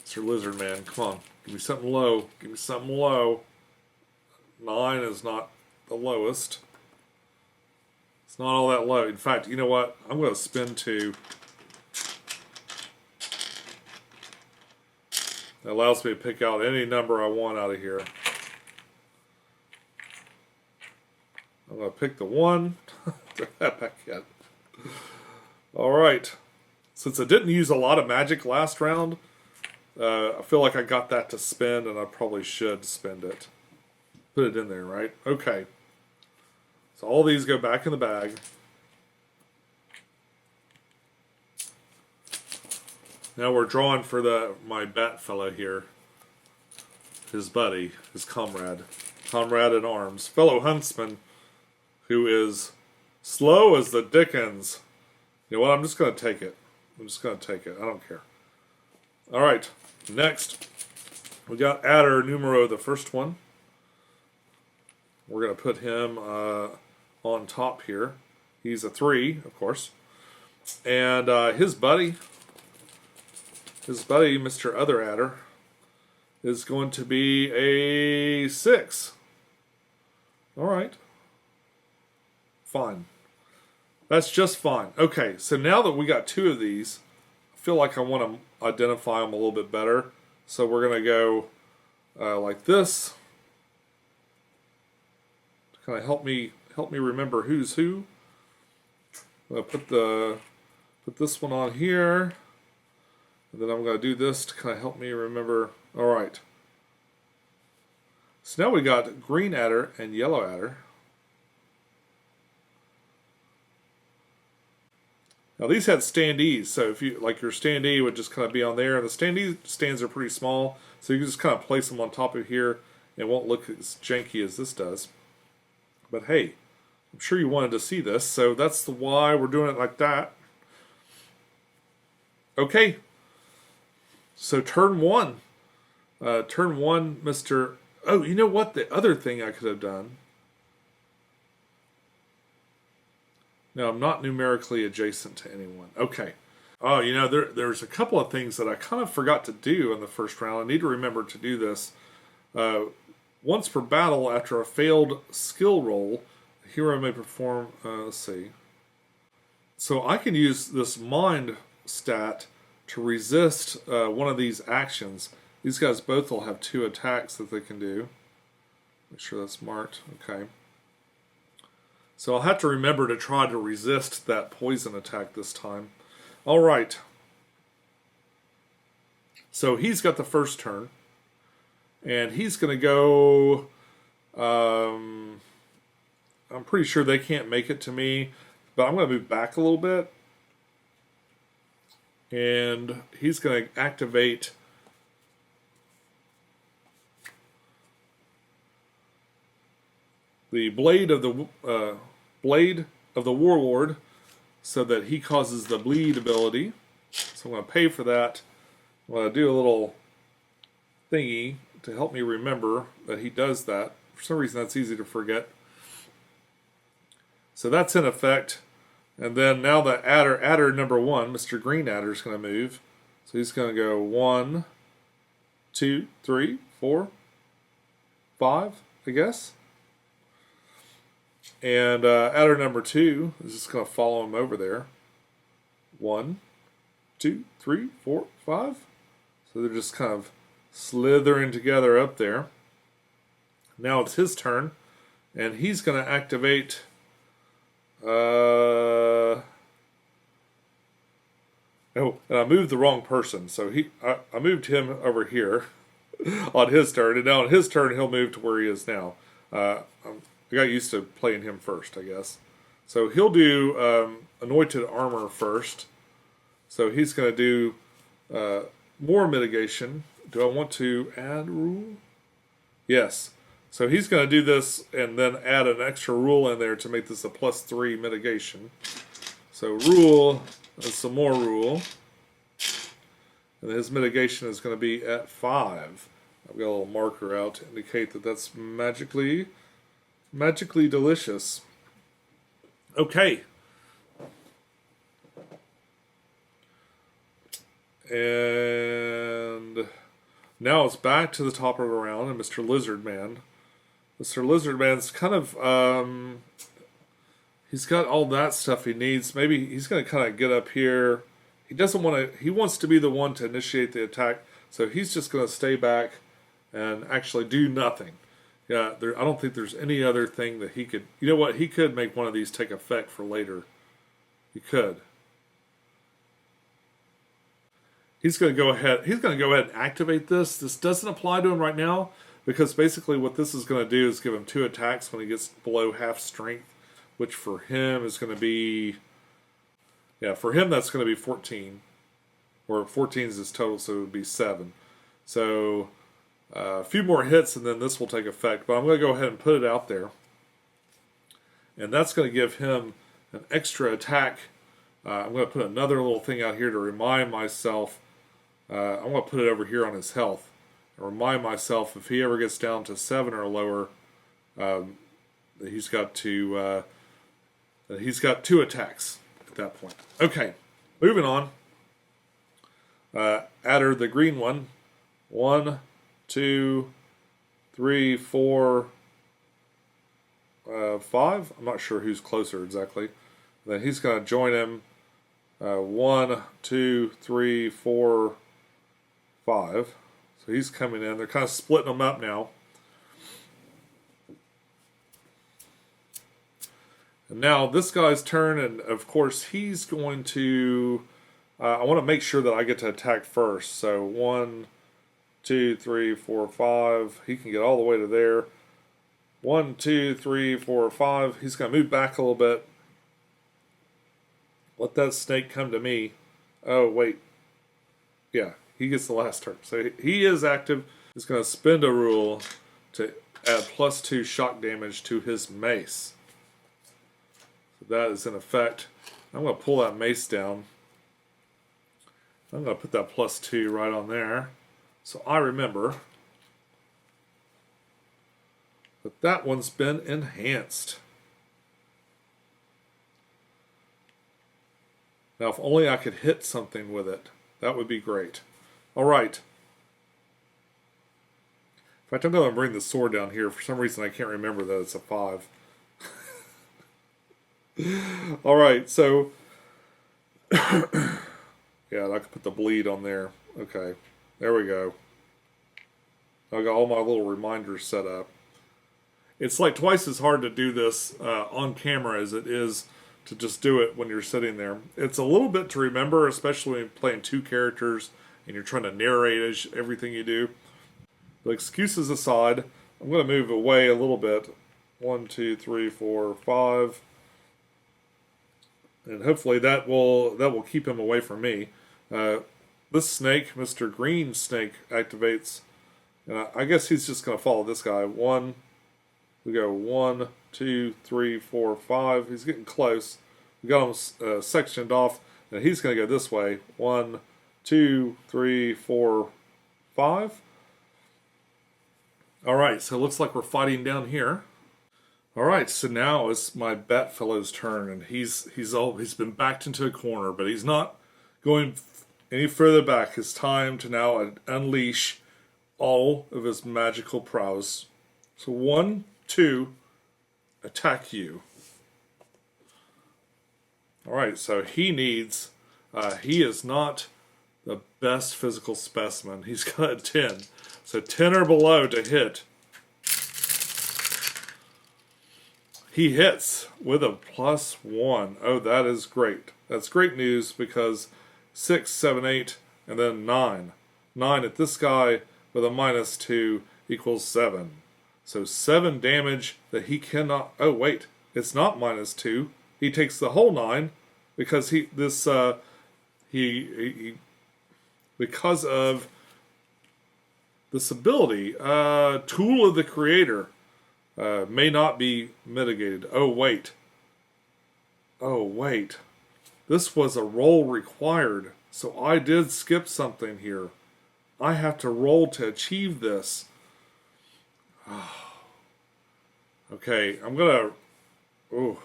Mr. Lizard Man, come on. Give me something low. Give me something low. 9 is not the lowest. It's not all that low. In fact, you know what? I'm going to spin 2. That allows me to pick out any number I want out of here. I'm going to pick the 1. Throw that back in. Alright. Since I didn't use a lot of magic last round, I feel like I got that to spend, and I probably should spend it. Put it in there, right? Okay. So all these go back in the bag. Now we're drawing for my bat fellow here. His buddy, his comrade. Comrade in arms. Fellow huntsman, who is slow as the dickens. You know what? I'm just going to take it. I'm just going to take it. I don't care. Alright. Next, we got Adder Numero, the first one. We're going to put him on top here. He's a 3, of course. And his buddy, Mr. Other Adder, is going to be a 6. Alright. Fine. That's just fine. Okay, so now that we got 2 of these, I feel like I want to identify them a little bit better. So we're going to go like this. To kind of help me remember who's who. I'm going to put this one on here. And then I'm going to do this to kind of help me remember. Alright. So now we got green adder and yellow adder. Now these had standees, so if you like your standee would just kind of be on there, and the standee stands are pretty small, so you can just kind of place them on top of here. It won't look as janky as this does. But hey, I'm sure you wanted to see this, so that's why we're doing it like that. Okay, so turn one. Turn one, Mr. Oh, you know what? The other thing I could have done. No, I'm not numerically adjacent to anyone. Okay. Oh, you know, there's a couple of things that I kind of forgot to do in the first round. I need to remember to do this. Once per battle, after a failed skill roll, the hero may perform, let's see. So I can use this mind stat to resist one of these actions. These guys both will have 2 attacks that they can do. Make sure that's marked. Okay. So I'll have to remember to try to resist that poison attack this time. All right. So he's got the first turn. And he's going to go... I'm pretty sure they can't make it to me. But I'm going to move back a little bit. And he's going to activate... the blade of the warlord, so that he causes the bleed ability. So I'm going to pay for that. I'm going to do a little thingy to help me remember that he does that. For some reason, that's easy to forget. So that's in effect. And then now the adder number 1, Mr. Green Adder, is going to move. So he's going to go 1, 2, 3, 4, 5, I guess. And adder number 2 is just going to follow him over there. 1, 2, 3, 4, 5. So they're just kind of slithering together up there. Now it's his turn, and he's going to activate. Oh, and I moved the wrong person, so I moved him over here on his turn, and now on his turn he'll move to where he is now. I got used to playing him first, I guess. So he'll do Anointed Armor first. So he's going to do more mitigation. Do I want to add rule? Yes. So he's going to do this and then add an extra rule in there to make this a +3 mitigation. So rule, and some more rule. And his mitigation is going to be at 5. I've got a little marker out to indicate that that's magically delicious. Okay. And now it's back to the top of the round, and Mr. Lizard Man. Mr. Lizard Man's kind of, he's got all that stuff he needs. Maybe he's going to kind of get up here. He doesn't want to, he wants to be the one to initiate the attack, so he's just going to stay back and actually do nothing. Yeah, I don't think there's any other thing that he could... You know what? He could make one of these take effect for later. He could. He's going to go ahead. He's going to go ahead and activate this. This doesn't apply to him right now because basically what this is going to do is give him 2 attacks when he gets below half strength, which for him is going to be... Yeah, for him that's going to be 14. Or 14 is his total, so it would be 7. So... a few more hits and then this will take effect. But I'm going to go ahead and put it out there. And that's going to give him an extra attack. I'm going to put another little thing out here to remind myself. I'm going to put it over here on his health. And remind myself if he ever gets down to 7 or lower, that he's got 2 attacks at that point. Okay, moving on. Adder, the green one. 1, 2, 3, 4, 5. I'm not sure who's closer exactly. Then he's going to join him. 1, 2, 3, 4, 5. So he's coming in. They're kind of splitting them up now. And now this guy's turn, and of course he's going to... I want to make sure that I get to attack first. So 1, 2, 3, 4, 5. He can get all the way to there. 1, 2, 3, 4, 5. He's going to move back a little bit. Let that snake come to me. Oh, wait. Yeah, he gets the last turn. So he is active. He's going to spend a rule to add +2 shock damage to his mace. So that is in effect. I'm going to pull that mace down. I'm going to put that +2 right on there. So I remember that that one's been enhanced. Now, if only I could hit something with it, that would be great. All right. In fact, I'm going to bring the sword down here. For some reason, I can't remember that it's a 5. All right, so yeah, I can put the bleed on there. Okay, there we go. I got all my little reminders set up. It's like twice as hard to do this on camera as it is to just do it when you're sitting there. It's a little bit to remember, especially when you're playing 2 characters and you're trying to narrate everything you do. But excuses aside, I'm going to move away a little bit. 1, 2, 3, 4, 5. And hopefully that will keep him away from me. This snake, Mr. Green Snake, activates. And I guess he's just going to follow this guy. We go 1, 2, 3, 4, 5. He's getting close. We got him sectioned off, and he's going to go this way. 1, 2, 3, 4, 5. All right, so it looks like we're fighting down here. All right, so now it's my Batfellow's turn, and he's been backed into a corner, but he's not going any further back. It's time to now unleash all of his magical prowess. So 1, 2, attack you. All right, so he is not the best physical specimen. He's got a 10, so 10 or below to hit. He hits with a +1. Oh, that is great. That's great news because 6, 7, 8, and then 9. 9 at this guy with a -2 equals 7. So 7 damage that he cannot... Oh, wait. It's not -2. He takes the whole 9 because because of this ability. Tool of the Creator. May not be mitigated. Oh, wait. Oh, wait. This was a roll required, so I did skip something here. I have to roll to achieve this. Okay, I'm gonna... Ooh.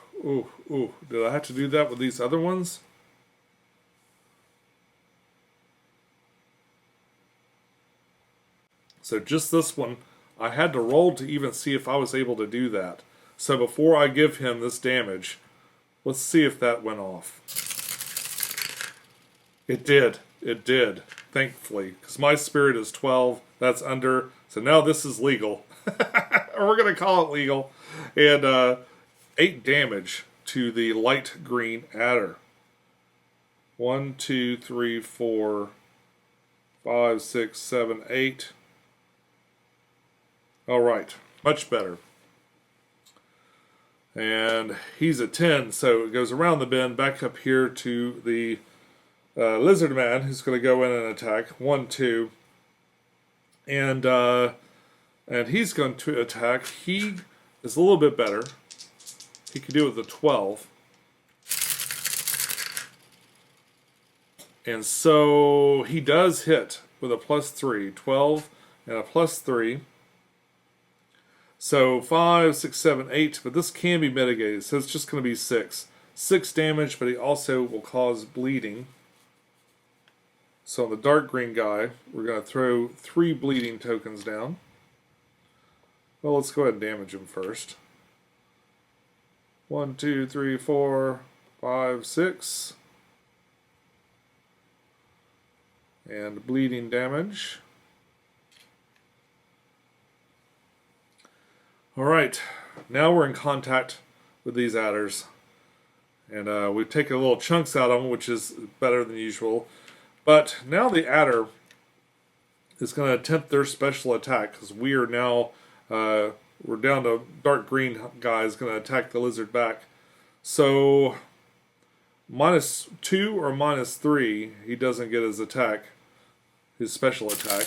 Did I have to do that with these other ones? So just this one, I had to roll to even see if I was able to do that. So before I give him this damage, let's see if that went off. It did. It did. Thankfully. Because my spirit is 12. That's under. So now this is legal. Or we're going to call it legal. And 8 damage to the light green adder. 1, 2, 3, 4, 5, 6, 7, 8. All right, much better. And he's at 10, so it goes around the bend back up here to the lizard man, who's going to go in and attack. 1, 2, and he's going to attack. He is a little bit better. He can do it with a 12. And so he does hit with a +3, 12 and a +3. So 5, 6, 7, 8, but this can be mitigated, so it's just going to be 6. 6 damage, but he also will cause bleeding. So on the dark green guy, we're going to throw 3 bleeding tokens down. Well, let's go ahead and damage him first. 1, 2, 3, 4, 5, 6. And bleeding damage. Alright, now we're in contact with these adders. And we've taken little chunks out of them, which is better than usual. But now the adder is going to attempt their special attack, because we are now, we're down to dark green guy is going to attack the lizard back. So -2 or -3, he doesn't get his attack, his special attack.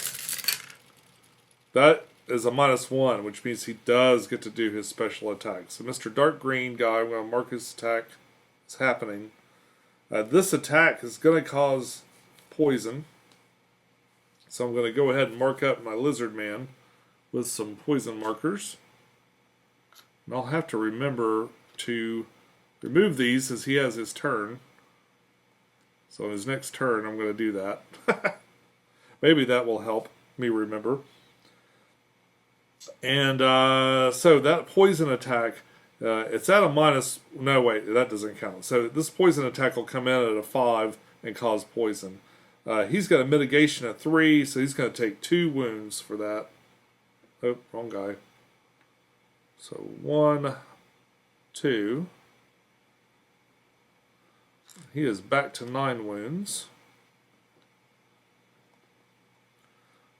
That is a -1, which means he does get to do his special attack. So Mr. Dark Green guy, I'm going to mark his attack. It's happening. This attack is going to cause poison. So I'm going to go ahead and mark up my Lizard Man with some poison markers. And I'll have to remember to remove these as he has his turn. So on his next turn, I'm going to do that. Maybe that will help me remember. And so that poison attack, it's at a minus... No, wait, that doesn't count. So this poison attack will come in at a 5 and cause poison. He's got a mitigation at 3, so he's going to take 2 wounds for that. Oh, wrong guy. So 1, 2. He is back to 9 wounds.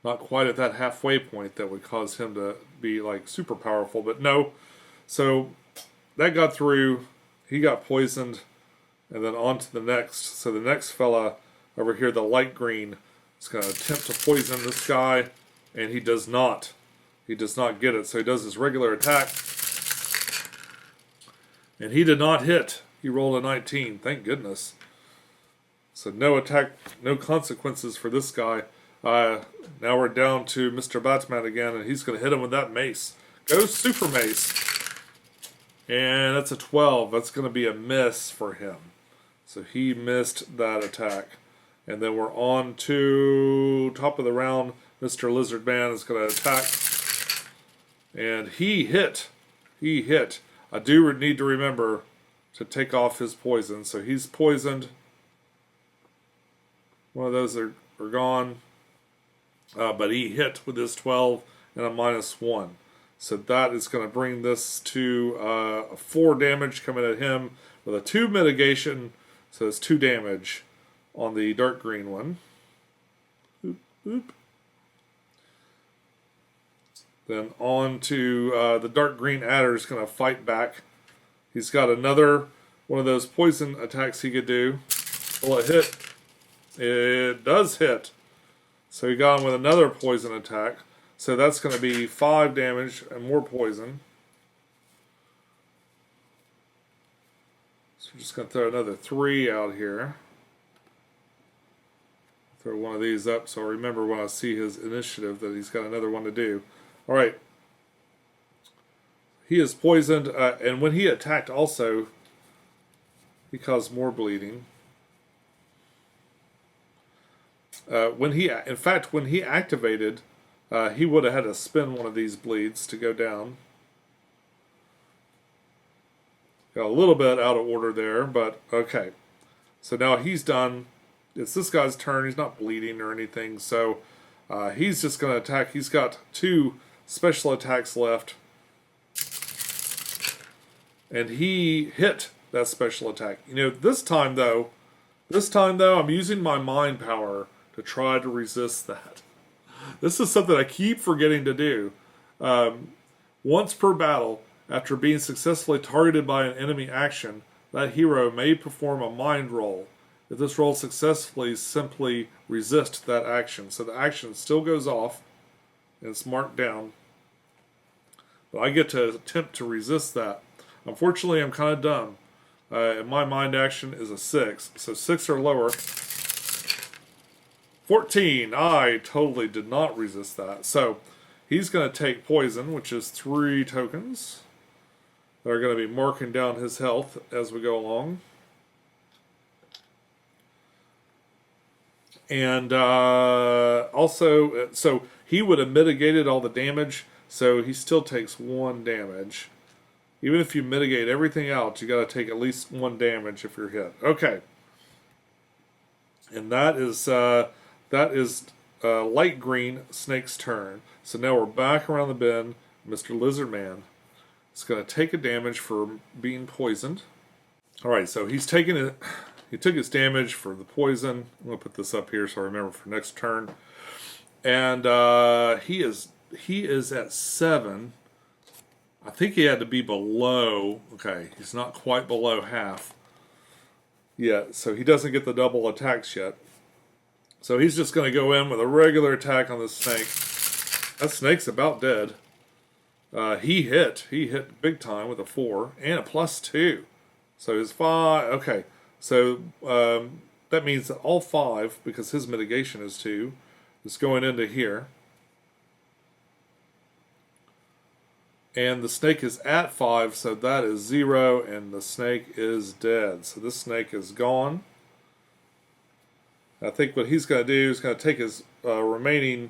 Not quite at that halfway point that would cause him to be like super powerful, but no. So that got through. He got poisoned, and then on to the next. So the next fella over here, the light green, is going to attempt to poison this guy, and he does not. He does not get it. So he does his regular attack, and he did not hit. He rolled a 19. Thank goodness. So no attack, no consequences for this guy. Now we're down to Mr. Batman again, and he's going to hit him with that mace. Go Super Mace. And that's a 12. That's going to be a miss for him. So he missed that attack. And then we're on to top of the round. Mr. Lizard Man is going to attack. And he hit. He hit. I do need to remember to take off his poison. So he's poisoned. One of those are gone. But he hit with his 12 and a -1. So that is going to bring this to 4 damage coming at him with a 2 mitigation. So it's 2 damage on the dark green one. Oop, oop. Then on to the dark green adder is going to fight back. He's got another one of those poison attacks he could do. Will it hit? It does hit. So he got him with another poison attack. So that's going to be 5 damage and more poison. So we're just going to throw another 3 out here. Throw one of these up so I remember when I see his initiative that he's got another one to do. Alright. He is poisoned, and when he attacked also, he caused more bleeding. When he activated, he would have had to spin one of these bleeds to go down. Got a little bit out of order there, but okay. So now he's done. It's this guy's turn. He's not bleeding or anything, so he's just going to attack. He's got 2 special attacks left, and he hit that special attack. You know, this time though, I'm using my mind power to try to resist that. This is something I keep forgetting to do. Once per battle, after being successfully targeted by an enemy action, that hero may perform a mind roll. If this roll successfully, simply resist that action. So the action still goes off, and it's marked down. But I get to attempt to resist that. Unfortunately, I'm kind of dumb. And my mind action is a 6. So 6 or lower. 14. I totally did not resist that. So he's going to take poison, which is 3 tokens. They're going to be marking down his health as we go along. And also, so he would have mitigated all the damage, so he still takes 1 damage. Even if you mitigate everything else, you got to take at least 1 damage if you're hit. Okay. And that is light green Snake's turn. So now we're back around the bend. Mr. Lizard Man is going to take a damage for being poisoned. All right, so he's taking it. He took his damage for the poison. I'm going to put this up here so I remember for next turn. And he is at 7. I think he had to be below. Okay, he's not quite below half. yet, so he doesn't get the double attacks yet. So he's just going to go in with a regular attack on this snake. That snake's about dead. He hit big time with a 4 and a +2. So his 5, okay. So that means that all 5, because his mitigation is 2, is going into here. And the snake is at 5, so that is 0, and the snake is dead. So this snake is gone. I think what he's going to do is going to take his remaining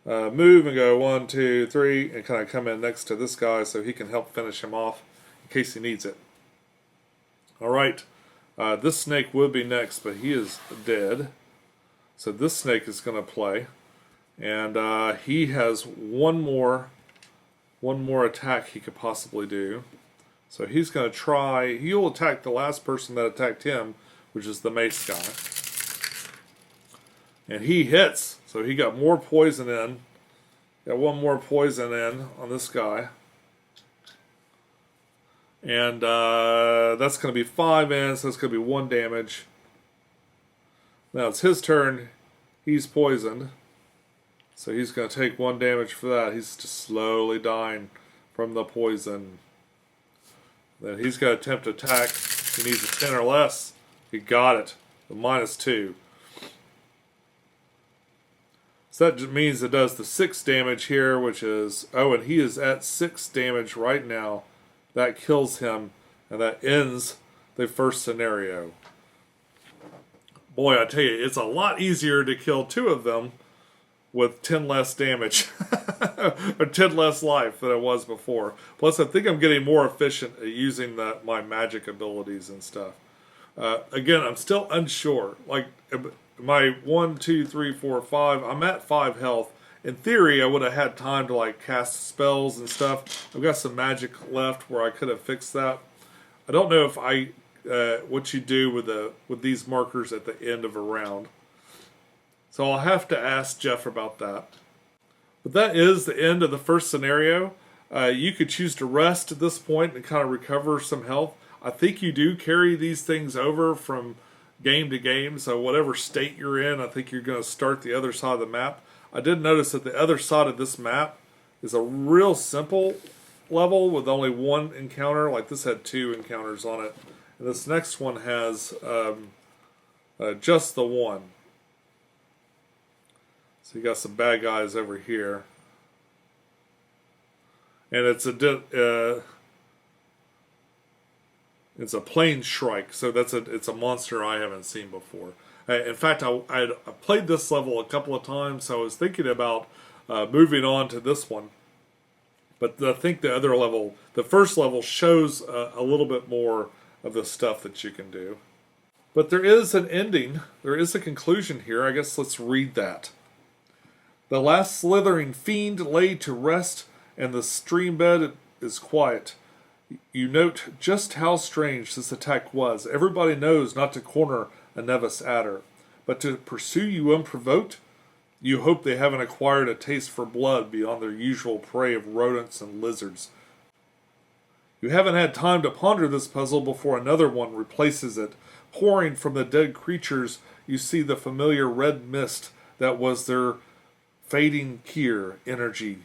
move and go 1, 2, 3, and kind of come in next to this guy so he can help finish him off in case he needs it. Alright, this snake would be next, but he is dead. So this snake is going to play. And he has one more attack he could possibly do. So he's going to try, he'll attack the last person that attacked him, which is the mace guy. And he hits, so he got more poison in. Got one more poison in on this guy. And that's going to be 5 in, so that's going to be 1 damage. Now it's his turn. He's poisoned. So he's going to take 1 damage for that. He's just slowly dying from the poison. Then he's got to attempt to attack. He needs a 10 or less. He got it. The -2. So that just means it does the 6 damage here, which is... Oh, and he is at 6 damage right now. That kills him, and that ends the first scenario. Boy, I tell you, it's a lot easier to kill 2 of them with 10 less damage. Or 10 less life than it was before. Plus, I think I'm getting more efficient at using my magic abilities and stuff. Again, I'm still unsure. Like... My 1, 2, 3, 4, 5. I'm at 5 health. In theory, I would have had time to like cast spells and stuff. I've got some magic left where I could have fixed that. I don't know if what you do with these markers at the end of a round. So I'll have to ask Jeff about that. But that is the end of the first scenario. You could choose to rest at this point and kind of recover some health. I think you do carry these things over from game to game, so whatever state you're in, I think you're going to start the other side of the map. I did notice that the other side of this map is a real simple level with only 1 encounter. Like this had 2 encounters on it, and this next one has just the 1. So you got some bad guys over here, and it's a plane shrike, so it's a monster I haven't seen before. In fact, I played this level a couple of times, so I was thinking about moving on to this one. But I think the first level shows a little bit more of the stuff that you can do. But there is an ending. There is a conclusion here. I guess let's read that. The last slithering fiend lay to rest, and the stream bed is quiet. You note just how strange this attack was. Everybody knows not to corner a Nevis adder, but to pursue you unprovoked? You hope they haven't acquired a taste for blood beyond their usual prey of rodents and lizards. You haven't had time to ponder this puzzle before another one replaces it. Pouring from the dead creatures, you see the familiar red mist that was their fading Kier energy.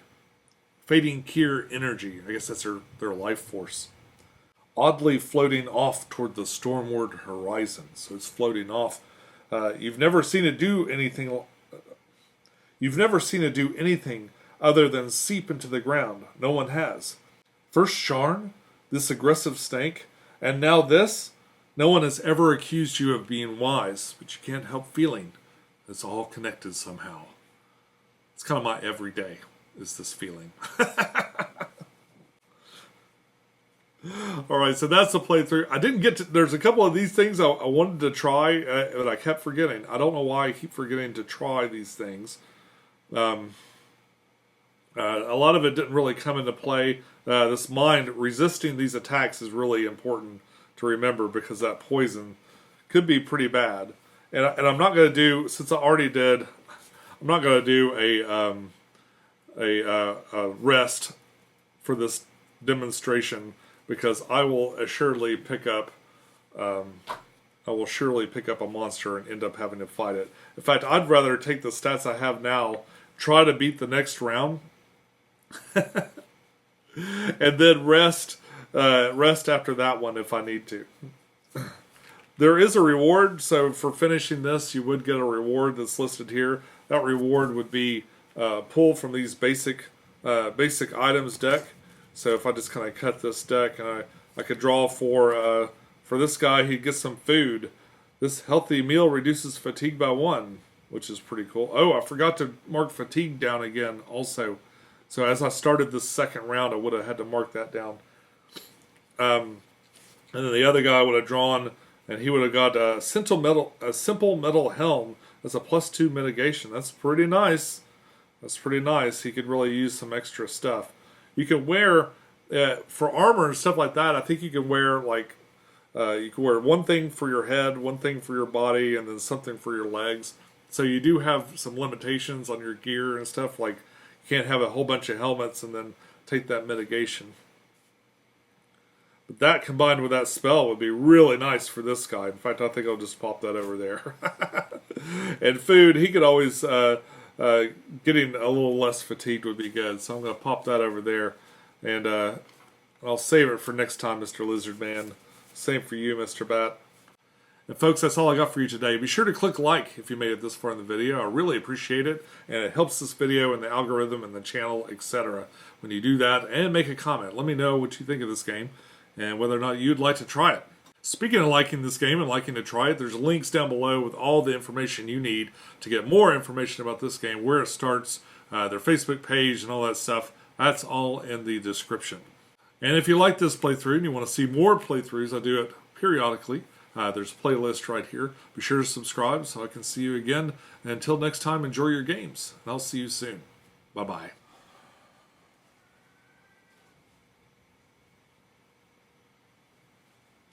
Fading Kier energy. I guess that's their life force. Oddly floating off toward the stormward horizon. So it's floating off. You've never seen it do anything. You've never seen it do anything other than seep into the ground. No one has. First Sharn, this aggressive snake, and now this. No one has ever accused you of being wise, but you can't help feeling it's all connected somehow. It's kind of my everyday. Is this feeling. Alright, so that's the playthrough. I didn't get to... There's a couple of these things I wanted to try, but I kept forgetting. I don't know why I keep forgetting to try these things. A lot of it didn't really come into play. This mind resisting these attacks is really important to remember because that poison could be pretty bad. And I'm not going to do... Since I already did... I'm not going to do a rest for this demonstration because I will assuredly pick up I will surely pick up a monster and end up having to fight it. In fact, I'd rather take the stats I have now, try to beat the next round, and then rest after that one if I need to. There is a reward, so for finishing this, you would get a reward that's listed here. That reward would be pull from these basic items deck. So if I just kind of cut this deck, and I could draw for this guy, he'd get some food. This healthy meal reduces fatigue by 1, which is pretty cool. Oh, I forgot to mark fatigue down again also. So as I started this second round, I would have had to mark that down. And then the other guy would have drawn, and he would have got a simple metal helm. That's a +2 mitigation. That's pretty nice. That's pretty nice. He could really use some extra stuff. You can wear, for armor and stuff like that, I think you can wear like, you can wear one thing for your head, one thing for your body, and then something for your legs. So you do have some limitations on your gear and stuff, like you can't have a whole bunch of helmets and then take that mitigation. But that combined with that spell would be really nice for this guy. In fact, I think I'll just pop that over there. And food, he could always, getting a little less fatigued would be good. So I'm going to pop that over there. And I'll save it for next time, Mr. Lizard Man. Same for you, Mr. Bat. And folks, that's all I got for you today. Be sure to click like if you made it this far in the video. I really appreciate it. And it helps this video and the algorithm and the channel, etc. when you do that. And make a comment. Let me know what you think of this game and whether or not you'd like to try it. Speaking of liking this game and liking to try it, there's links down below with all the information you need to get more information about this game, where it starts, their Facebook page, and all that stuff. That's all in the description. And if you like this playthrough and you want to see more playthroughs, I do it periodically. There's a playlist right here. Be sure to subscribe so I can see you again. And until next time, enjoy your games. And I'll see you soon. Bye-bye.